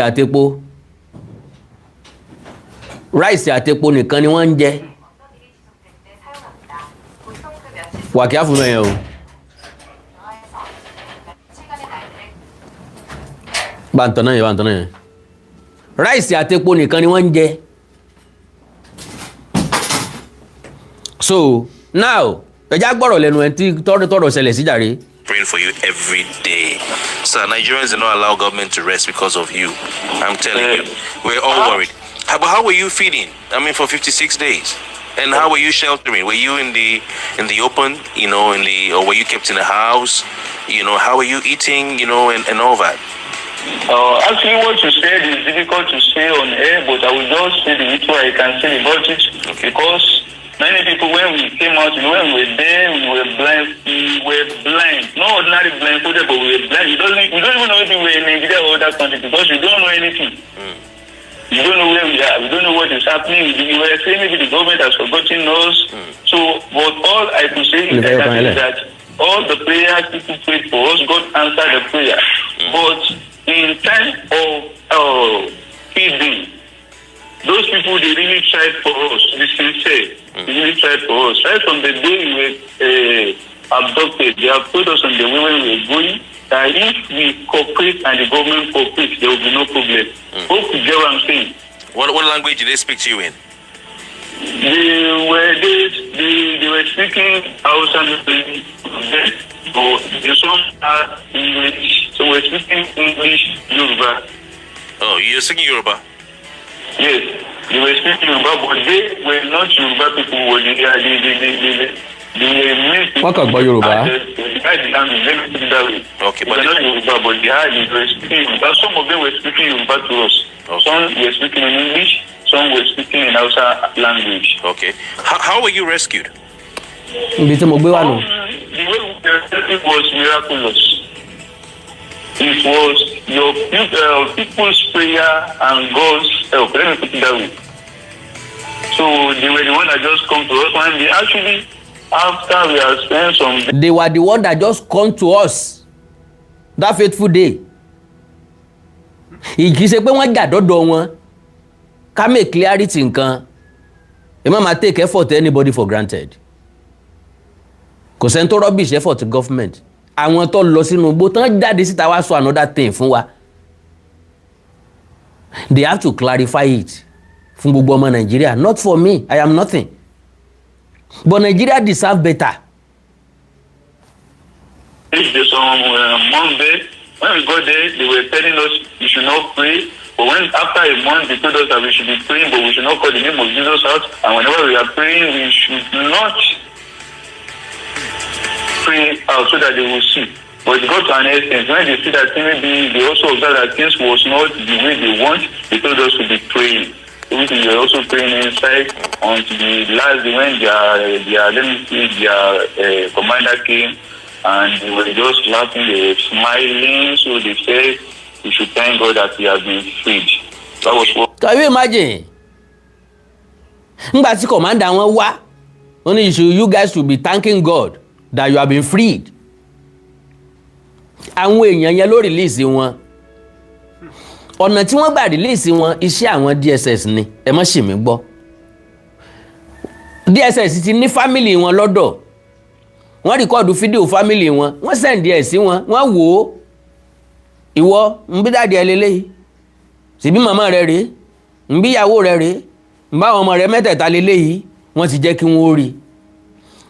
àtepo nìkan ni wọ́n ń jẹ. Wà kí á fún mẹ́yẹn o. Bántọ̀ náà yẹn. Rice àtepo nìkan ni wọ́n ń jẹ. So now ẹja gbọ́rọ̀ lẹ́nu ẹ̀ tí tọ́rọ̀ ṣẹlẹ̀ sí jàre. Praying for you every day. Sir, Nigerians do not allow government to rest because of you. I'm telling you. We're all worried. But how were you feeding? I mean, for 56 days. And how were you sheltering? Were you in the open, or were you kept in the house? How were you eating, and all that? Actually, what you said is difficult to say on air, but I will just say the little I can say about it. Okay. Because many people, when we came out, when we were there, we were blind. Not ordinary blindfolded, but we were blind. We don't even know if we were in Nigeria or other country because we don't know anything. We don't know where we are. We don't know what is happening. We were saying maybe the government has forgotten us. So, but all I could say is that all the prayers people prayed for us, God answered the prayer. But in time of feeding, those people, they really tried for us. Be sincere. They really tried for us. Right from the day we were abducted, they have told us on the way when we were going that if we cooperate and the government cooperates, there will be no problem. Hope you get what I'm saying. What language did they speak to you in? They were speaking Hausa, but some are English. So we're speaking English, Yoruba. Oh, you're speaking Yoruba? Yes, they were speaking Yoruba, but they were not Yoruba people. What about Yoruba? Okay, but not Yoruba, but they were speaking Yoruba. Some of them were speaking Yoruba to us. Okay. Some were speaking in English. Some were speaking in Hausa language. Okay. How were you rescued? The way we were rescued was miraculous. It was your people's prayer and God's help. Let me put it that way. So they were the one that just come to us, and they actually, after we have spent some... They were the one that just come to us that fateful day. Kì í ṣe pé wọ́n jà dọ́dọ̀ wọn. Ká make clarity nǹkan. Ẹ má máa take effort anybody for granted. Kò sẹ́ni tó rubbish effort government. Àwọn tó lọ sínú igbó tán jáde síta wá sọ another thing fún wa. They have to clarify it. fún gbogbo ọmọ Nàìjíríà. Not for me, I am nothing, but Nigeria deserve better. If there's some Monday, when we got there, they were telling us we should not pray. But when after a month, they told us that we should be praying, but we should not call the name of Jesus out. And whenever we are praying, we should not pray out so that they will see. But it got to an extent. When they see that maybe they also observed that things was not the way they want, they told us to be praying. So we were also praying inside until the last day when their commander came, and they were just laughing, they were smiling. So they said we should thank God that we have been freed. That was what. Can you imagine? Ngbà tí commander wọn wá, only you guys should be thanking God that you have been freed. Àwọn èèyàn yẹn ló release wọn. Ọ̀nà tí wọ́n gbà release wọn iṣẹ́ àwọn DSS ni. Ẹ má ṣì mí gbọ́. DSS ti ní family wọn lọ́dọ̀. Wọ́n record fídíò family wọn. Wọ́n send ẹ̀ sí wọn. Wọ́n wò ó. Ìwọ ń bí dáàdì ẹ lélẹ́yìí. Ṣebí màmá rẹ rèé. Ń bí ìyàwó rẹ rèé. Ń bá ọmọ rẹ mẹ́tẹ̀ẹ̀ta lélẹ́yìí. Wọ́n ti jẹ́ kí wọ́n rí.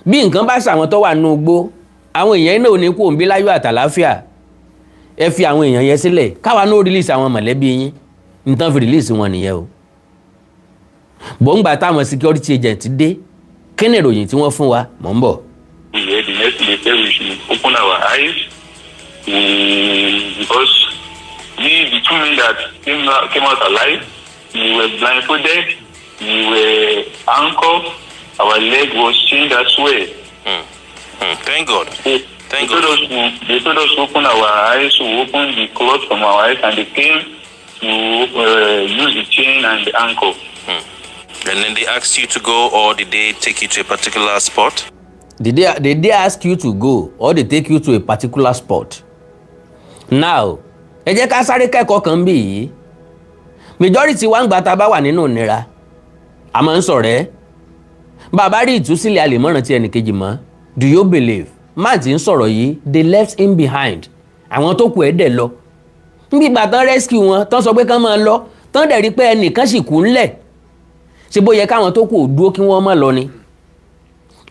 Bí nǹkan bá ṣàwọn tó wà nínú igbó, àwọn èèyàn náà ò ní kú òǹbí láyọ̀ àtàláfíà. Ẹ fi àwọn èèyàn yẹn sílẹ̀. Káwa náà release àwọn mọ̀lẹ́bí yín. Nǹkan fi release wọn nìyẹn o. Bọ́ǹgbà táwọn security agent dé. Kí ni ìròyìn tí wọ́n fún wa? Mò ń bọ̀. The next day said we should open our eyes because the two men that came out alive, we were blindfolded, we were handcuffed, our leg was chained as well. Thank God. Thank God. They told us to open our eyes, to open the cloth from our eyes, and they came to use the chain and the handcuff. And then they asked you to go, or did they take you to a particular spot? Did they ask you to go, or they take you to a particular spot? Now, ẹ jẹ́ ká sáré kẹ́kọ̀ọ́ kan bí yìí. Majority wa ń gbà tá a bá wà nínú ìnira. A máa ń sọ̀rẹ́. Bàbá rí ìtúsílẹ̀ a lè mọ̀ràn tí ẹnìkejì mọ́. Do you believe? Man tí ń sọ̀rọ̀ yìí, they left him behind. Àwọn tó kù ẹ̀ dẹ̀ lọ. Níbi ìgbà tán rescue wọn, tán sọ pé kán máa lọ. Tán dẹ̀ rí pé ẹnìkan sì kú ńlẹ̀. Ṣé bó yẹ káwọn tó kù dúró kí wọ́n má lọ ni?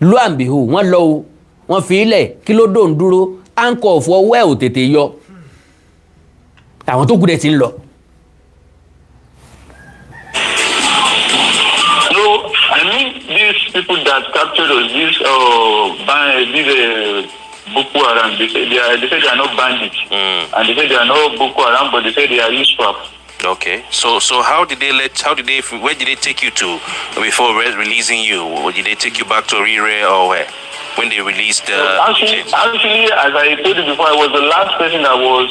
Lo and behold, wọ́n lọ o. Wọ́n fi ilẹ̀ kí ló dò ń dúró. Handcuff ọwọ́ ẹ̀ ò tètè yọ. Àwọn tó kù dẹ̀ ti ń lọ. No, I mean these people that captured us, these Boko Haram, they say they are not bandits, and they say they are not Boko Haram, but they say they are ISWAP. Okay, so where did they take you to before releasing you? Or did they take you back to Rire or where? When they released actually, as I told you before, I was the last person that was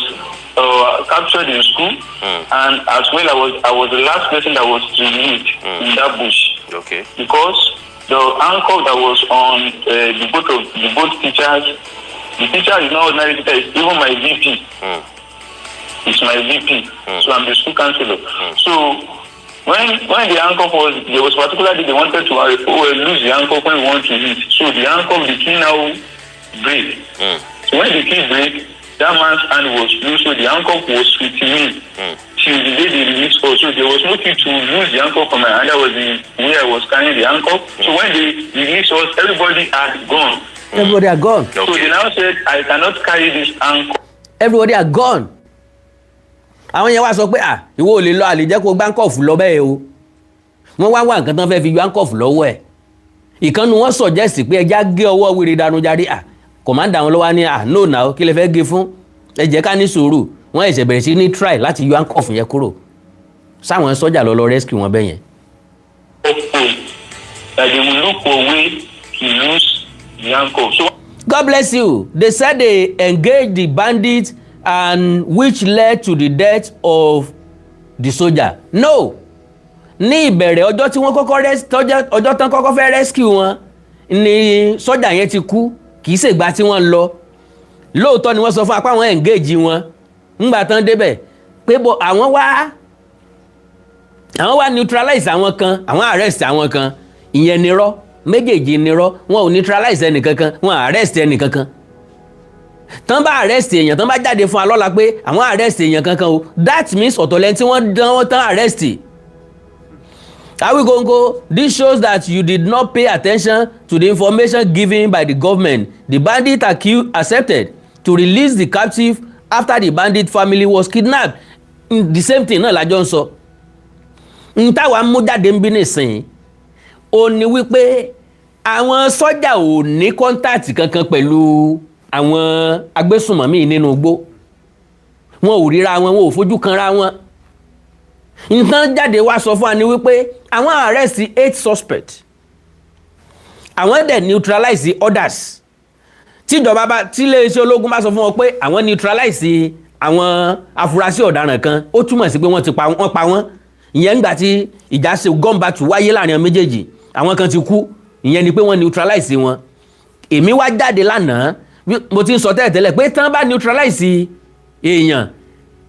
captured in school, and as well I was the last person that was released in that bush. Okay. Because the handcuff that was on the both teachers, the teacher is not ordinary teacher, it's even my VP. It's my VP, so I'm the school counselor. So when the handcuff there was particularly they wanted to lose the handcuff when we want to eat. So the handcuff, the key now break. So when the key break, that man's hand was loose, so the handcuff was with me till the day they released us. So there was no key to lose the handcuff from my hand. That was the way I was carrying the handcuff. So when they released us, everybody had gone. Everybody are gone. So they now said, I cannot carry this handcuff. Everybody are gone. Àwọn yẹn wá sọ pé ìwọ ò lè lọ àlè jẹ́ kó gbá handcuff lọ bẹ́ẹ̀ o. Wọ́n wá nǹkan tán fẹ́ fi yọ handcuff lọ́wọ́ ẹ̀. Ìkànnì wọn suggest pé ẹja gé ọwọ́ wèrè dànù jáde commander wọn ló wá ní no now kí lè fẹ́ gé fún ẹ jẹ́ ká ní sùúrù. Wọ́n ẹ̀ṣẹ̀ bẹ̀rẹ̀ sí ní try láti yọ handcuff yẹn kúrò. Sáwọn sọ́jà lọ rescue wọn bẹ́yẹn. That they will look for a way to use the handcuff. So God bless you. They said they engaged the bandits and which led to the death of the soldier. No. Ní ìbẹ̀rẹ̀ ọjọ́ tí wọ́n kọ́kọ́ ọjọ́ tán kọ́kọ́ fẹ́ rescue wọn ni sọ́jà yẹn ti kú kìí ṣègbà tí wọ́n lọ. Lóòótọ́ ni wọ́n sọ fún apá wọn engage wọn ńgbà tán débẹ̀ pé àwọn wá neutralize àwọn kan, àwọn arrest àwọn kan. Ìyẹn nírọ́, méjèèjì nírọ́, wọn ò neutralize ẹnìkankan, wọn arrest ẹnìkankan. Tán bá arrest èèyàn, tán bá jáde fún alọ́la pé àwọn arrest èèyàn kankan o, that means ọ̀tọ̀lẹ́ tí wọ́n tán arrest. Awikonko, this shows that you did not pay attention to the information given by the government. The bandit accepted to release the captive after the bandit family was kidnapped. The same thing náà lájọ ń sọ. N táwa mú jáde ń bí nìsín ó ní wípé àwọn sọ́jà ò ní kọ́ńtàtì kankan pẹ̀lú àwọn agbésùnmọ̀mí nínú igbó. Wọn ò ríra wọn, wọn ò fojú kanra wọn. Nǹkan jáde wá sọ fún wa ni wípé àwọn arrest 8 suspects. Àwọn dẹ̀ neutralize others. Tíjọba bá tí iléeṣẹ́ ológun bá sọ fún wọn pé àwọn neutralize àwọn afurasí ọ̀daràn kan, ó túmọ̀ sí pé wọ́n pa wọ́n. Ìyẹn nígbà tí ìjà ṣe gun battle wáyé láàrin àwọn méjèèjì, àwọn kan ti kú. Ìyẹn ni pé wọ́n neutralize wọn. Èmi wá jáde lánàá, mo ti ń sọ tẹ́lẹ̀tẹ́lẹ̀ pé tán bá neutralize èèyàn,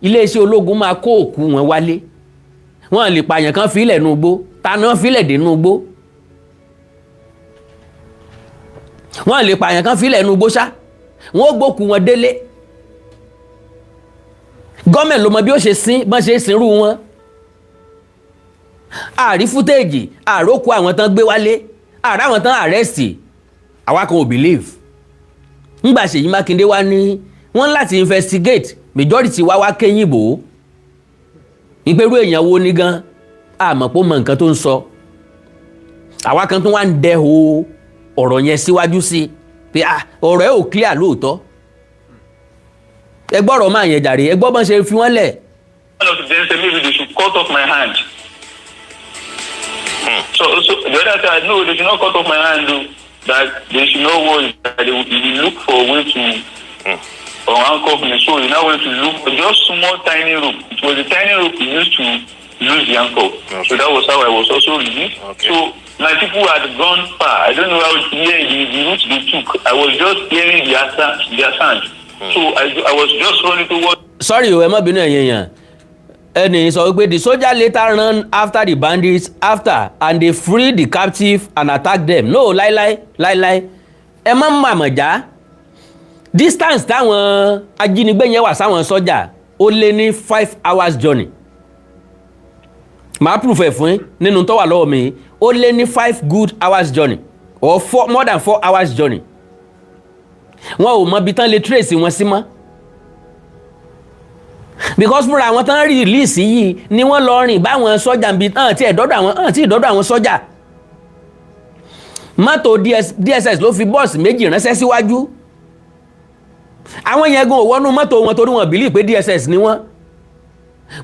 iléeṣẹ́ ológun máa kó òkú wọn wálé. Wọ́n lè pààyàn kan fílẹ̀ nú igbó, taná fílẹ̀ dé nú igbó. Wọ́n lè pààyàn kan fílẹ̀ nú igbó ṣá, wọ́n gbókù wọn délé. Gọ́ọ̀mẹ̀ ló mọ bí ó ṣe sin bọ́n ṣe sinrú wọn. Àrí fútéèjì, àrókù àwọn tán gbé wálé, àrá àwọn tán àrẹ́sì, àwa kan ò believe. Ńgbà Ṣèyí Mákindé wá ní wọ́n láti investigate, majority wá kéyìn bò ó. Ìpérú èèyàn wo ní gan àmọ́ pé ó mọ nǹkan tó ń sọ. Àwa kan tó wá ń dẹ́ho ọ̀rọ̀ yẹn síwájú sí pé ọ̀rọ̀ ẹ̀ ò clear lóòótọ́. Ẹ gbọ́rọ̀ máa yẹn jàre, ẹ gbọ́ bọ́n ṣe fi wọ́n lẹ̀. One of them said maybe they should cut off my hand. So the other side, no, they should not cut off my hand. Though, that they should not worry. That they will look for a way to handcuff me. So he now went to look for just small tiny rope. It was a tiny rope he used to lose the handcuff. Okay. So that was how I was also released. Okay. So my people had gone far. I don't know how the route they took. I was just clearing their sand. So I was just running towards. Sorry, ẹ má bínú ẹ̀yin èèyàn. Ẹni sọ wípé the soldier later ran after the bandits and they freed the captive and attacked them. No, láíláí. Ẹ má màmọ̀já. Distance táwọn ajínigbé yẹn wà sáwọn sọ́jà ó lé ní 5 hours journey. Màá proof ẹ̀ fún yín nínú tó wà lọ́wọ́ mi. Ó lé ní 5 good hours journey or more than 4 hours journey. Wọn ò mọ ibi tán lè trace wọn sí mọ́. Because fúnra àwọn tán release yìí ni wọ́n lọ rìn báwọn sọ́jà ń bi tí ìdọ́dọ̀ àwọn sọ́jà. Mọ́tò DSS ló fi bọ́ọ̀sì méjì ránṣẹ́ síwájú. Àwọn yẹn gan ò wọnú mọ́tò wọn torí wọn bìlí pé DSS ni wọ́n.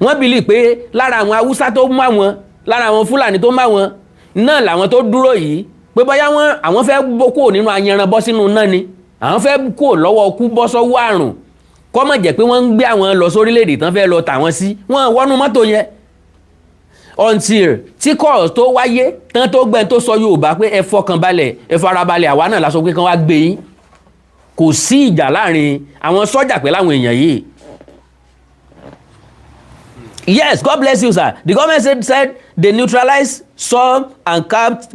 Wọ́n bìlí pé lára àwọn Haúsá tó má wọn, lára àwọn Fúlàní tó má wọn náà làwọn tó dúró yìí pé bóyá àwọn fẹ́ kó nínú ayanran bọ́ sínú náà ni. Àwọn fẹ́ kó lọ́wọ́ ọkú bọ́ sọ́wọ́ àrùn. Kọ́ mọ̀ jẹ́ pé wọ́n ń gbé àwọn lọ sórílẹ̀-èdè tán fẹ́ lọ tà wọ́n sí. Wọ́n wọnú mọ́tò yẹn. Until tí kọ́ọ̀ tó wáyé tán tó gbẹ́ tó sọ Yorùbá pé ẹ fọkàn balẹ̀, ẹ farabalẹ̀, àwa náà la sọ pé kán wá gbé yín. Kò sí ìjà láàrin àwọn sọ́jà pẹ̀lú àwọn èèyàn yìí. Yes, God bless you, sir. The government said they neutralized some and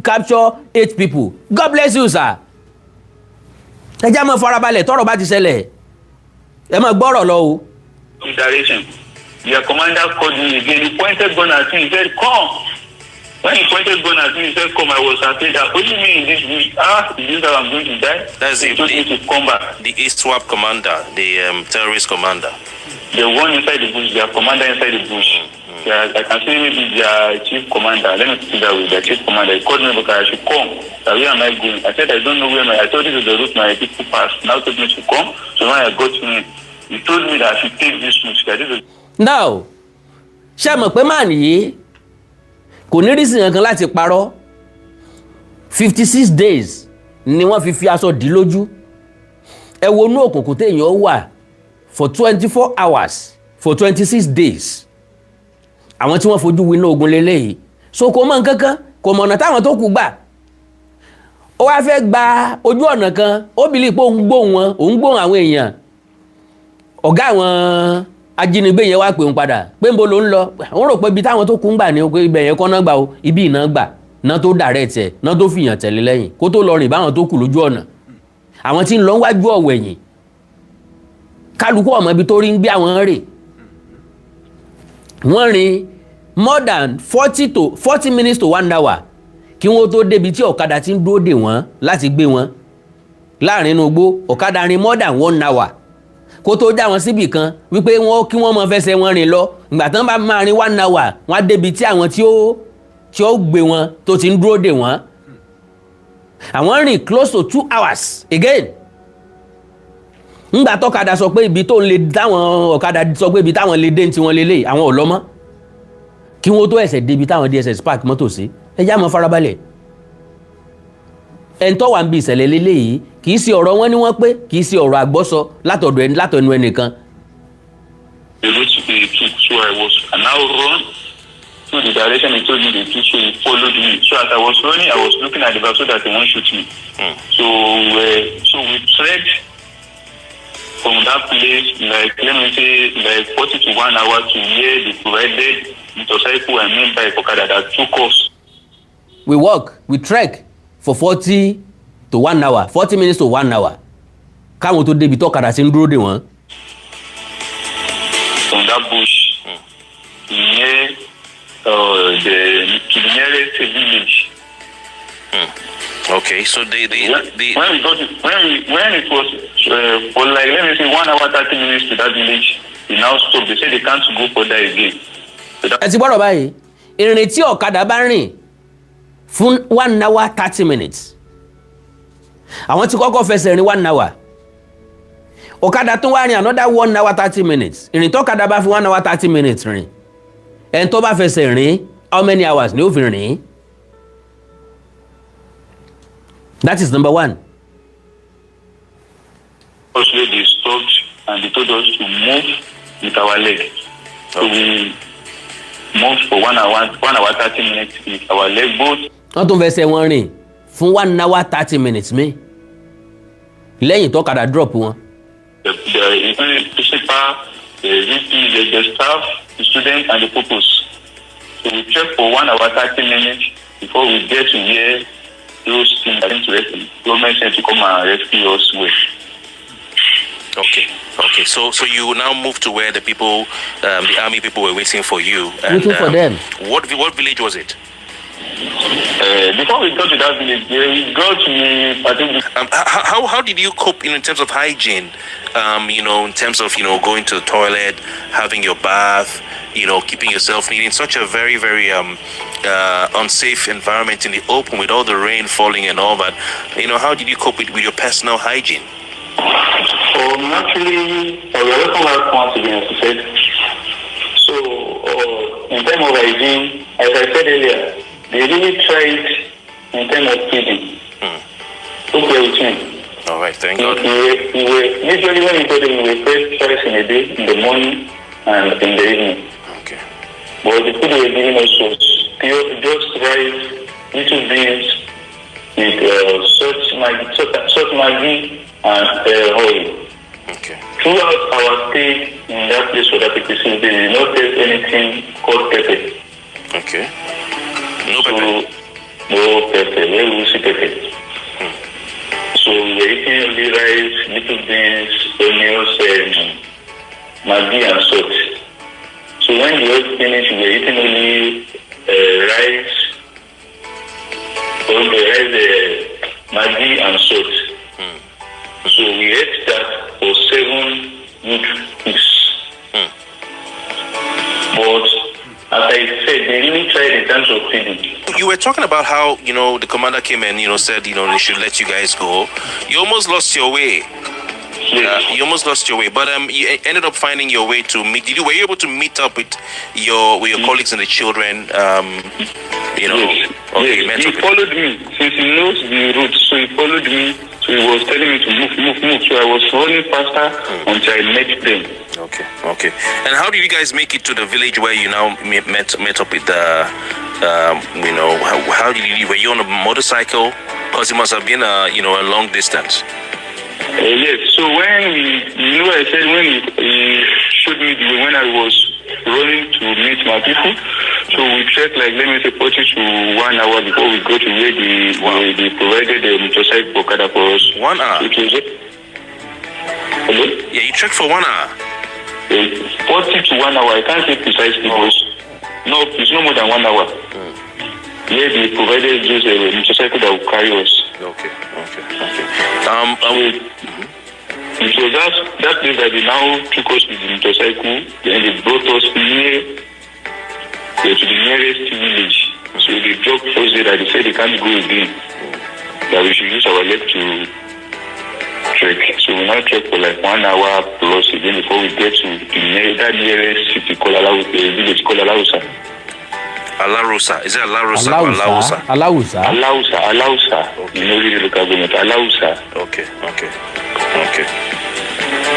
capture 8 people. God bless you, sir. Ẹ jẹ́ mọ́ farabalẹ̀ tọ́rọ̀ bá ti ṣẹlẹ̀. Ẹ máa gbọ́rọ̀ lọ o. Direction. Their commander called me again. He pointed gun at me. He said, "Come." When he pointed gun at me, he said, "Come." I was afraid that only me in this week. Is this how I'm going to die? That's it. He told me to come back. The ISWAP commander, the terrorist commander. The one inside the bush, their commander inside the bush. Yeah, I can say maybe their chief commander. Let me put it that way. Their chief commander. He called me because I should come. Where am I going? I said, I don't know where I told you the route my people passed. Now told me to come. So when I got to him, he told me that I should take this route. Now, ṣé mọ̀ pé máà nìyí kò ní rí sí nǹkan láti parọ́. 56 days ni wọ́n fi aṣọ dì lójú. Ẹ wo inú òkùnkùn téèyàn wà for 24 hours for 26 days. Àwọn tí wọ́n fojú winá ogun lélẹ́yìí. So kò mọ̀ nǹkankan, kò mọ̀ ọ̀nà táwọn tó kù gbà. Ó wá fẹ́ gba ojú ọ̀nà kan, ó bìlí pé òun gbóhùn àwọn èèyàn. Ọ̀gá àwọn ajínigbé yẹn wá pè òun padà pé ń bo ló ń lọ. Wọ́n rò pé ibi táwọn tó kù ń gbà ní pé ibẹ̀ yẹn kọ́ náà gbà o, ibi ìná gbà náà tó direct ẹ̀ náà tó fìyàn tẹ̀lé lẹ́yìn kó tó lọ rìn báwọn tó kù lójú ọ̀nà. Àwọn tí ń lọ wájú ọ̀wẹ̀yìn kálukú ọmọ ibi tó rí ń gbé àwọn rè. Wọ́n rìn more than 40 minutes to 1 hour kí wọ́n tó débi tí ọ̀kadà ti ń dúró dè wọ́n láti gbé wọn láàrin inú igbó. Ọ̀kadà rìn more than 1 hour kó tó já wọn síbì kan wípé kí wọ́n mọ fẹsẹ̀ wọn rìn lọ. Ìgbà tán bá máa rìn 1 hour wọ́n á débi tí àwọn tí ó gbé wọn tó ti ń dúró dè wọ́n. Àwọn rìn close to 2 hours again. Ńgbà tọ́kadà sọ pé ibi tó ń lè táwọn ọ̀kadà sọ pé ibi táwọn lè dé tí wọ́n lè lè àwọn ò lọ mọ́ kí wọ́n tó ẹ̀sẹ̀ débi táwọn DSS park mọ́tò sí. Ẹ já mọ́ farabalẹ̀. Ẹni tó wà ń bi ìṣẹ̀lẹ̀ lélẹ́yìí kì í ṣe ọ̀rọ̀ wọn ni wọ́n pé kì í ṣe ọ̀rọ̀ àgbọ́sọ látọ̀nù ẹnìkan. The route he took, so I was now run to the direction he told me to took, so he followed me. So as I was running, I was looking at the back so that he won't shoot me. So we trekked from that place, like, let me say, like 40 to 1 hour to where the provided motorcycle and main bike Okada that took us. We trek for 40 to 1 hour, 40 minutes to 1 hour. Káwọn tó débi tọ́kadà sí ń dúró dè wọ́n. From that bush, near to the nearest village. Okay, so when it was for like, let me say 1 hour 30 minutes to that village, we now stopped. They said they can't go further again. Ẹ ti gbọ́dọ̀ báyìí ìrìn tí ọ̀kadà bá rìn fún 1 hour 30 minutes àwọn tí kọ́kọ́ fẹsẹ̀ rìn 1 hour ọ̀kadà tó wá rìn another 1 hour 30 minutes ìrìn tó ọ̀kadà bá fi 1 hour 30 minutes rìn ẹni tó bá fẹsẹ̀ rìn how many hours ni ó fi rìn? That is number one. Also, they stopped and they told us to move with our leg. So we moved for 1 hour 30 minutes with our leg both. Wọ́n tún fẹsẹ̀ wọn rìn fún 1 hour 30 minutes mi lẹ́yìn tó ọ̀kadà drop wọn. The principal, the VP, the staff, the student, and the purpose. So we checked for 1 hour 30 minutes before we get to where those things are going to rescue. Government sent to come and rescue us with. Okay. So you now move to where the people, the army people were waiting for you. Waiting for them. What village was it? Before we got to that village, we got to particular. How did you cope in terms of hygiene? In terms of going to the toilet, having your bath, keeping yourself neat in such a very, very unsafe environment in the open with all the rain falling and all that. How did you cope with your personal hygiene? Naturally, we welcome our once again, as I said. So, in terms of hygiene, as I said earlier, they really tried in terms of feeding. Okay with me. All right, thank God. Usually when we go there, we were fed twice in a day, in the morning and in the evening. Okay. But the food they were giving us was just rice, little beans, with salt Maggi, and oil. Okay. Throughout our stay in that place for that facility, we did not taste anything called pepper. Okay. No pepper? No pepper. Where we see pepper? So we were eating only rice, little beans, onions, and Maggi and salt. So when the oil finished, we were eating only rice, Maggi and salt. So we ate that for 7 weeks. But as I said, they really tried in terms of feeding. You were talking about how, the commander came and, said, they should let you guys go. You almost lost your way. Yes. You almost lost your way, but you ended up finding your way to meet. Were you able to meet up with your colleagues and the children? Yes. Okay, yes. He followed me since he knows the route, so he followed me. So he was telling me to move. So I was running faster until I met them. Okay. And how did you guys make it to the village where you now met up with the? How did you? Were you on a motorcycle? Because it must have been a long distance. Yes. So when I said when he showed me the way when I was running to meet my people, so we trekked like let me say 40 to 1 hour before we go to where they provided the motorcycle Okada for us. 1 hour. Hello? Yeah, you trekked for 1 hour. 40 to 1 hour. I can't say precisely because No, it's no more than 1 hour. Yeah, they provided just a motorcycle that will carry us. Okay. It was that place that they now took us with the motorcycle, then they brought us to the nearest village. So they dropped us there that they said they can't go again. That we should use our leg to trek. So we now trek for like 1 hour plus again before we get to that nearest city called village called Alausa. Alarusa. Is it Alarusa or Alausa? Alausa. Okay. You know the local government. Alausa. Okay.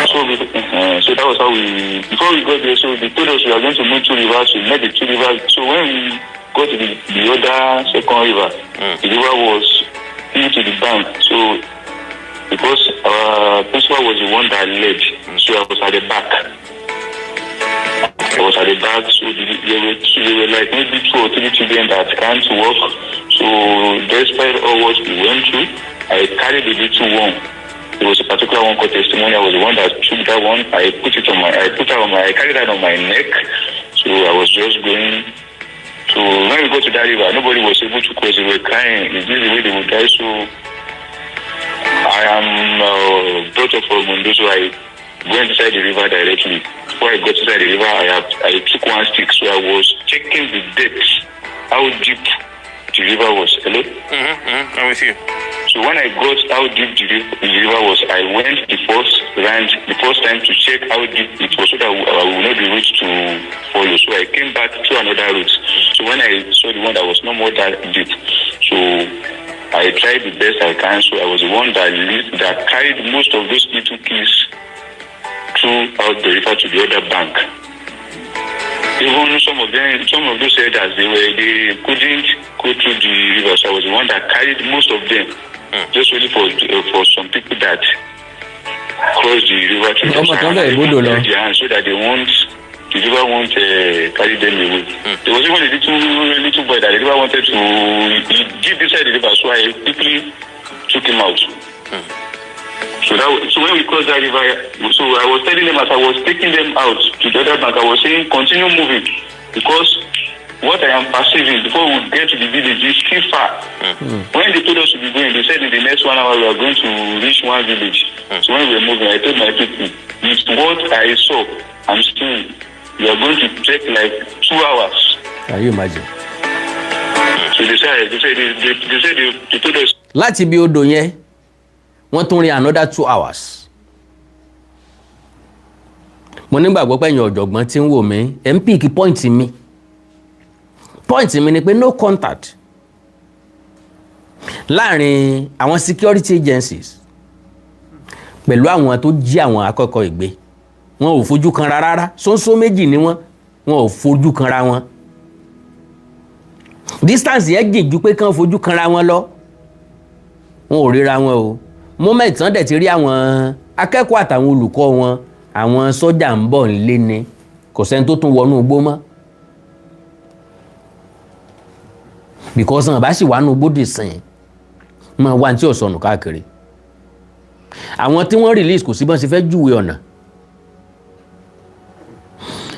So that was how before we got there, so they told us we are going to meet 2 rivers. We met the 2 rivers. So when we got to the other second river, the river was into the bank. So because our principal was the one that led, so I was at the back. So there were like maybe 2 or 3 children that can't walk. So despite all what we went through, I carried the little one. There was a particular one called testimony. I was the one that took that one. I carried that on my neck. So I was just going. So when we got to that river, nobody was able to cross. They were crying. Is this the way they would die? So I am brought up from Mundo, so I went inside the river directly. Before I got inside the river, I took one stick. So I was checking the depth, how deep the river was. Hello? I'm with you. So when I got how deep the river was, I went the first time to check how deep it was so that I will know the route to follow. So I came back to another route. So when I saw the one that was no more that deep, so I tried the best I can. So I was the one that carried most of those little kids throughout the river to the other bank. Even some of those elders, they couldn't go through the river. So I was the one that carried most of them. Just really for some people that cross the river to the hand so that the river won't carry them away. There was even a little boy that the river wanted to deep inside the river, so I quickly took him out. So when we crossed that river, so I was telling them as I was taking them out to the other bank, I was saying continue moving because what I am perceiving before we get to the village is still far. When they told us to be going, they said in the next 1 hour we are going to reach one village. So when we were moving, I told my people, with what I saw, I'm seeing, we are going to take like 2 hours. Can you imagine? So they told us. Láti bí odò yẹn, wọ́n tún rin another 2 hours. Mo nígbàgbọ́ pé ẹ̀yin ọ̀jọ̀gbọ́n tí ń wò mí, ẹ̀ ń píìkì pọ́ìntì mi. Pọ́ìntì mi ni pé no contact láàrin àwọn security agencies pẹ̀lú àwọn tó jí àwọn akẹ́kọ̀ọ́ ìgbé. Wọn ò fojú kanra rárá, ṣóńṣó méjì ni wọn ò fojú kanra wọn. Distance yẹn jìn ju pé kán fojú kanra wọn lọ. Wọn ò ríra wọn o. Moment tán dẹ̀ ti rí àwọn akẹ́kọ̀ọ́ àtàwọn olùkọ́ wọn, àwọn sọ́jà ń bọ̀ nílé ni, kò sẹ́ni tó tún wọnú igbó mọ́. Because wọn bá sì wà nù gbódì sìn máa wá ní tí ò sọnù káàkiri. Àwọn tí wọ́n release kò sí bọ́n ṣe fẹ́ júwe ọ̀nà.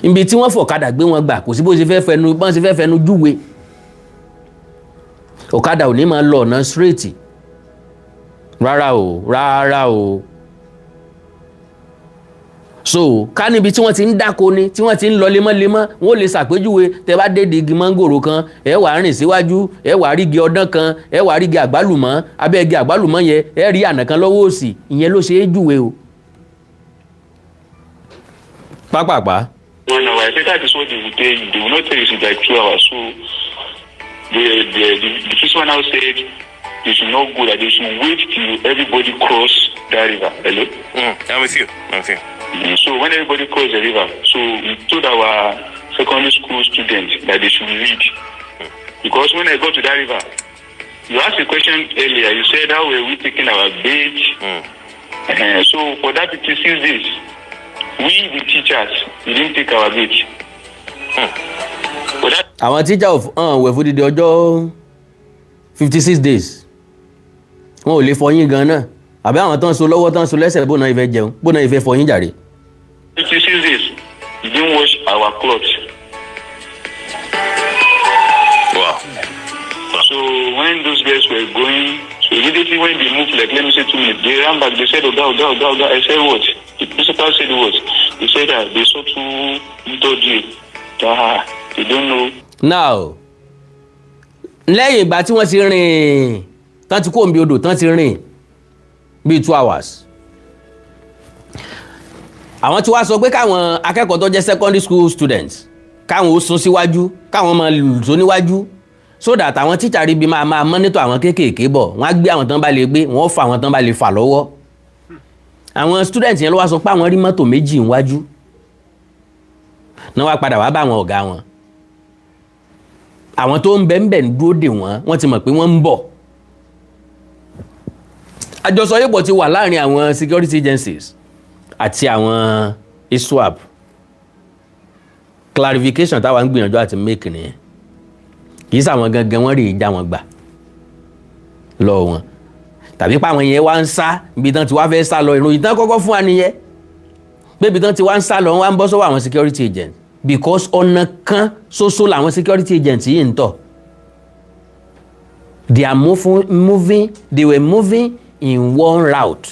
Ibi tí wọ́n fọ̀kadà gbé wọn gbà kò sí bọ́n ṣe fẹ́ fẹnu júwe. Ọ̀kadà ò ní máa lọ ọ̀nà straight. Rárá o. So ká níbi tí wọ́n ti ń dáko ni tí wọ́n ti ń lọ lemọ́lemọ́ wọ́n lè ṣàpèjúwe tẹ́ bá dé igi mángòrò kan ẹ wà rìn síwájú ẹ wà rí igi ọdán kan ẹ wà rí igi àgbálùmọ́ abẹ́ igi àgbálùmọ́ yẹn ẹ rí ànà kan lọ́wọ́ òsì ìyẹn ló ṣe é júwe o. pápápá. Well, no, I think that is what they will tell you. They will not tell you it's like 2 hours. So the first one now said they should not go, that they should wait till everybody cross that river. Hello? I'm with you. So when everybody crossed the river, so we told our secondary school students that they should read. Because when I got to that river, you asked a question earlier, you said how were we taking our bait? So for that 56 days, we the teachers, we didn't take our bait. Àwọn teacher wẹ̀ fún dídí ọjọ́ 56 days. Wọn ò lè fọyín gan náà. Àbí àwọn tán so lọ́wọ́ tán so lẹ́sẹ̀ bó náà ìfẹ́ jẹun bó náà ìfẹ́ fọyín jàre. 56 days we didn't wash our clothes. when those guys were going, so immediately when they moved, like let me say 2 minutes, they ran back. They said, "Oga." I said, "What?" The principal said, "What?" They said that they saw 2 dodgy. They don't know. Now, lẹ́yìn ìgbà tí wọ́n ti rìn tán ti kó omi odò tán ti rìn bíi 2 hours. Àwọn tí wá sọ pé káwọn akẹ́kọ̀ọ́ tó jẹ́ secondary school students káwọn ó sún síwájú káwọn máa lù tó níwájú so that àwọn teacher rí bí máa monitor àwọn kéékèèké bọ̀ wọ́n á gbé àwọn tán bá lè gbé wọ́n fà àwọn tán bá lè fà lọ́wọ́. Àwọn students yẹn ló wá sọ pé àwọn rí mọ́tò méjì níwájú náà wá padà wá bá àwọn ọ̀gá wọn. Àwọn tó ń bẹ̀ ń dúró dè wọ́n ti mọ̀ pé wọ́n ń bọ̀. Àjọsọyépọ̀ ti wà láàrin àwọn security agencies àti àwọn ISWAP. Clarification táwa ń gbìyànjú àti make nìyẹn. Kìí sàwọn gangan wọ́n rí ìjà wọn gbà lọ́wọ́ wọn. Tàbí pé àwọn yẹn wá ń sá ibi tán ti wá fẹ́ sá lọ ìròyìn tán kọ́kọ́ fún wa nìyẹn. Pé ibi tán ti wá ń sá lọ wọ́n wá ń bọ́ sọ́wọ́ àwọn security agents. Because ọ̀nà kan ṣoṣo làwọn security agents yìí ń tọ̀. They were moving in one route.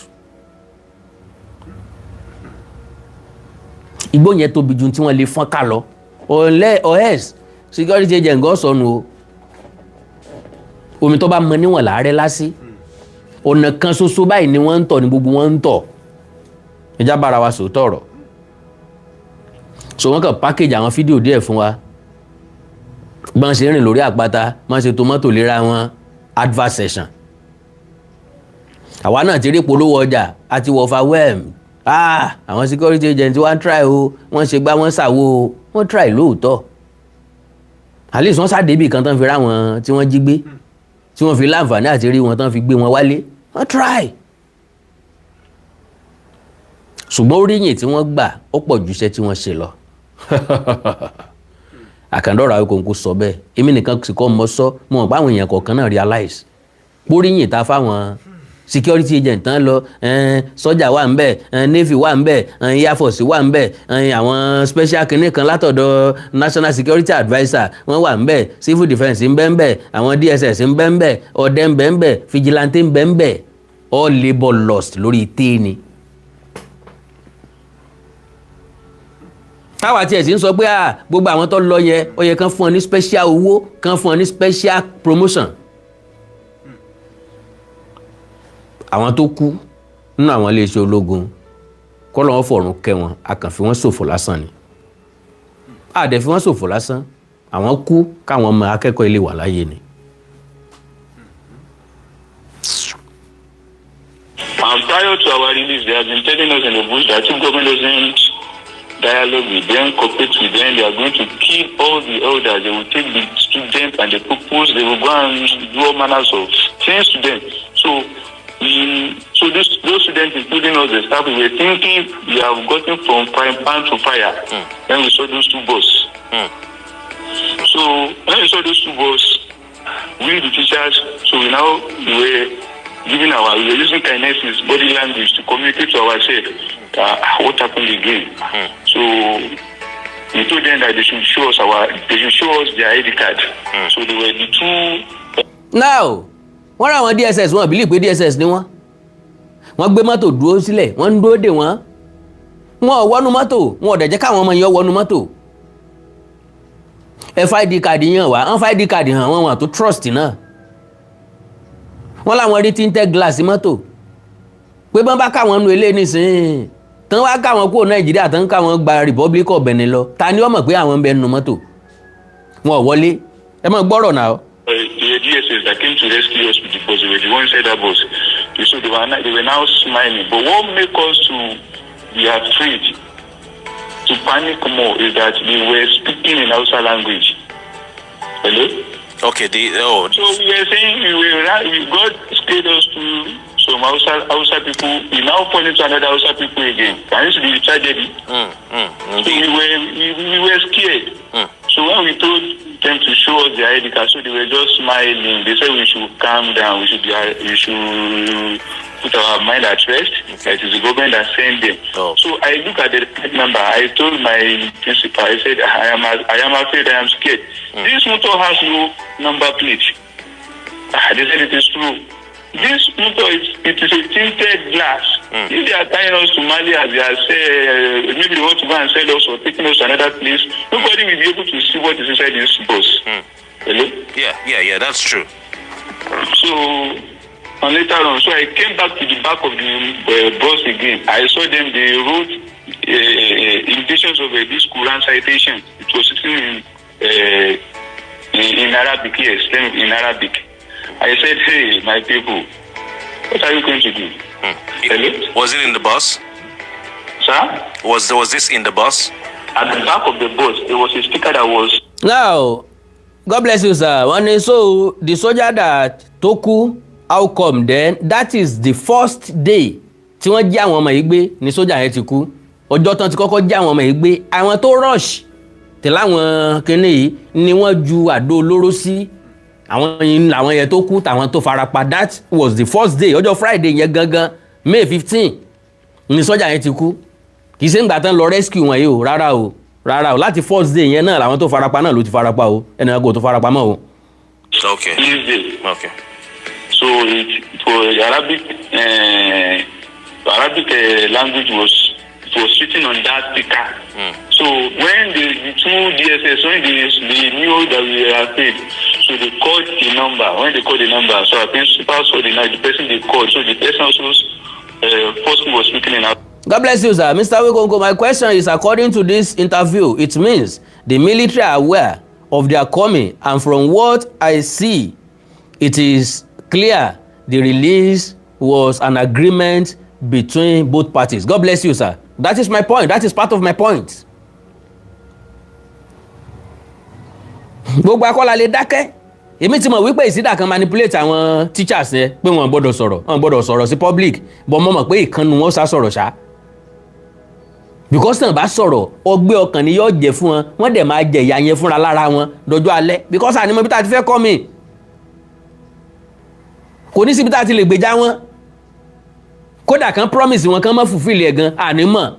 Igbó yẹn tóbi ju tí wọ́n lè fọ́n ká lọ. Ọ̀hẹ́s security agent gan sọnù o. Omi tó bá mọ níwọ̀n láàárẹ̀ lásì. Ọ̀nà kan ṣoṣo báyìí ni wọ́n ń tọ̀ ní gbogbo wọn ń tọ̀. Ẹjá bára wa sòótọ́ ọ̀rọ̀. So wọ́n kàn package àwọn fídíò díẹ̀ fún wa. Bọ́n ṣe rìn lórí àpáta, bọ́n ṣe tomato lera wọn, advert session. Àwa náà ti rí polówó ọjà àti overwhelmed. Àwọn security agent wá ń try o, wọ́n ṣe gbá wọ́n ṣàwo o, wọ́n try lóòótọ́. At least wọ́n sáde ibì kan tán fi rá wọn tí wọ́n jí gbé, tí wọ́n fi láǹfààní àti rí wọn tán fi gbé wọn wálé. Wọ́n try. Ṣùgbọ́n oríyìn tí wọ́n gbà ó pọ̀ ju iṣẹ́ tí wọ́n ṣe lọ. Àkàndọ̀rọ̀ Awíkonko sọ bẹ́ẹ̀. Èmi nìkan sì kọ́ mọ́ sọ mọ̀ pé àwọn èèyàn kọ̀ọ̀kan náà realize. Póríyìn ta fáwọn security agent tán lọ sọ́jà wà ń bẹ̀ navy wà ń bẹ̀ air force wà ń bẹ̀ àwọn special kinní kan látọ̀dọ̀ national security adviser wọ́n wà ń bẹ̀ civil defence ń bẹ̀ ń bẹ̀ àwọn DSS ń bẹ̀ ń bẹ̀ ọdẹ ń bẹ̀ ń bẹ̀ vigilante ń bẹ̀ ń bẹ̀ all labour lost lórí téèni. Táwa tiẹ̀ sì ń sọ pé gbogbo àwọn tó lọ yẹ ó yẹ kán fún ọ ní special owó kán fún ọ ní special promotion. Àwọn tó kú nínú àwọn iléeṣẹ́ ológun kọ́ lọ́wọ́ fọ̀run kẹ́ wọn a kàn fi wọ́n ṣòfò lásán ni. Àdẹ̀ fi wọ́n ṣòfò lásán àwọn kú káwọn ọmọ akẹ́kọ̀ọ́ ilé wà láyé ni. And prior to our release, they have been telling us in the bush that if government doesn't dialogue with them, cooperate with them, they are going to kill all the elders. They will take the students and the pupils, they will go and do all manners of things to them. So those students, including us, the staff, we were thinking we have gotten from frying pan to fire. Then we saw those 2 buses. So when we saw those 2 buses, we the teachers, so we were using kinesis, body language to communicate to ourselves what happened again. So we told them that they should show us their ID card. So they were the 2. Now, wọ́n rà wọn DSS wọ́n believe pé DSS ni wọ́n gbé mọ́tò dúró sílẹ̀ wọ́n ń dúró dè wọ́n ò wọnú mọ́tò wọn ò dẹ̀ jẹ́ káwọn ọmọ yẹn wọnú mọ́tò. FID card yàn wá wọ́n FID card hàn wọ́n tó trust náà. Wọ́n láwọn rí tinted glass mọ́tò pé bọ́n bá káwọn nu ilé nísìnyí tán wá káwọn kúrò Nàìjíríà tán káwọn gba Republic of Benin lọ ta ni ó mọ̀ pé àwọn ń bẹ nínú mọ́tò wọn ò wọlé ẹ mọ̀ gbọ́rọ̀ náà. The DSS that came to rescue us with the bus, they were the ones inside that bus. So they were now smiling. But what made us to be afraid, to panic more, is that they were speaking in Hausa language. Hello? Okay. So we were saying we got scared us to some Hausa people. We now point to another Hausa people again. Can you see the tragedy? So we were scared. So when we told them to show us their ID card, so they were just smiling. They said we should calm down. We should put our mind at rest. It is the government that sent them. So I look at the number. I told my principal, I said, I am afraid, I am scared. This motor has no number plate. They said it is true. This motor it is a tinted glass. If they are tying us to Mali as they are saying, maybe they want to go and sell us or taking us to another place, nobody will be able to see what is inside this bus. Hello? Yeah, that's true. So, and later on, so I came back to the back of the bus again. I saw them, they wrote invitations of this Quran citation. It was written in Arabic, yes, in Arabic. I said, hey, my people, what are you going to do? Hello? Was it in the bus? Sir? Was this in the bus? At the back of the bus, there was a sticker that was... Now, God bless you, sir. So, the soldier that Toku, how come then? That is the first day tí wọ́n jí àwọn ọmọ yìí gbé ni sójà yẹn ti kú. Ọjọ́ tán ti kọ́kọ́ jí àwọn ọmọ yìí gbé. Àwọn tó rush tẹ̀lé àwọn kinní yìí ni wọ́n ju àdó olóró sí. Àwọn yẹn tó kú tàwọn tó farapa. That was the first day. Ọjọ́ Friday yẹn gangan May 15 ni sójà yẹn ti kú. Kì í ṣe ńgbà tán lọ rescue wọn yìí o, rárá o. Rárá o, láti first day yẹn náà làwọn tó farapa náà ló ti farapa o. Ẹnìkan kò tó farapa mọ́ o. Okay. Okay. So it was Arabic language was written on that sticker. So when the two DSS, when they knew that we were afraid, so they called the number. When they called the number, so our principal saw the person they called. So the person also first was speaking in Arabic. God bless you, sir. Mr. Wikonko, my question is, according to this interview, it means the military are aware of their coming, and from what I see, it is clear the release was an agreement between both parties. God bless you, sir. That is my point. That is part of my point. Gbogbo akọ́la lè dákẹ́. Èmi ti mọ̀ wípé ìsídà kan manipulate àwọn teachers yẹn pé wọ́n gbọ́dọ̀ sọ̀rọ̀ sí public, but mo mọ̀ pé ìkànnì wọn sá sọ̀rọ̀ ṣá. Because tàn bá sọ̀rọ̀ ọgbẹ́ ọkàn ni yóò jẹ́ fún wọn, wọ́n dẹ̀ máa jẹ ìyà yẹn fúnra lára wọn dọjọ́ alẹ́. Because ànímọ̀ bí tá a ti fẹ́ kọ́ mi. Kò ní síbi tá a ti lè gbèjà wọn. Kódà kan promise wọn kan má fulfill ẹ̀ gan ànímọ̀.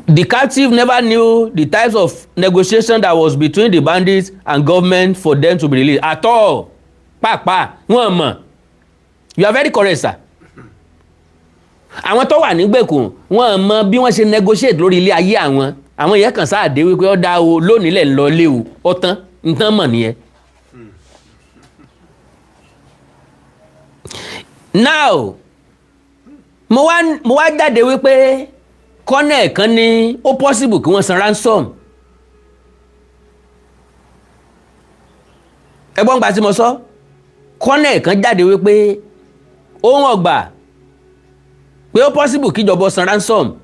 The captive never knew the types of negotiation that was between the bandits and government for them to be released at all. Pàápàá wọ́n mọ̀. You are very correct, sir. Àwọn tó wà nígbèkùn wọ́n mọ̀ bí wọ́n ṣe negotiate lórí ilé ayé àwọn yẹn kàn sáà dé wípé ó dá o lónìí lẹ̀ ń lọ lé o ó tán nǹkan mọ̀ nìyẹn. Now mo wá jáde wípé kọ́nẹ̀ kan ní ó possible kí wọ́n san ransom. Ẹgbọ́n gba tí mo sọ kọ́nẹ̀ kan jáde wípé ó wọ́n gbà pé ó possible kí ìjọba san ransom.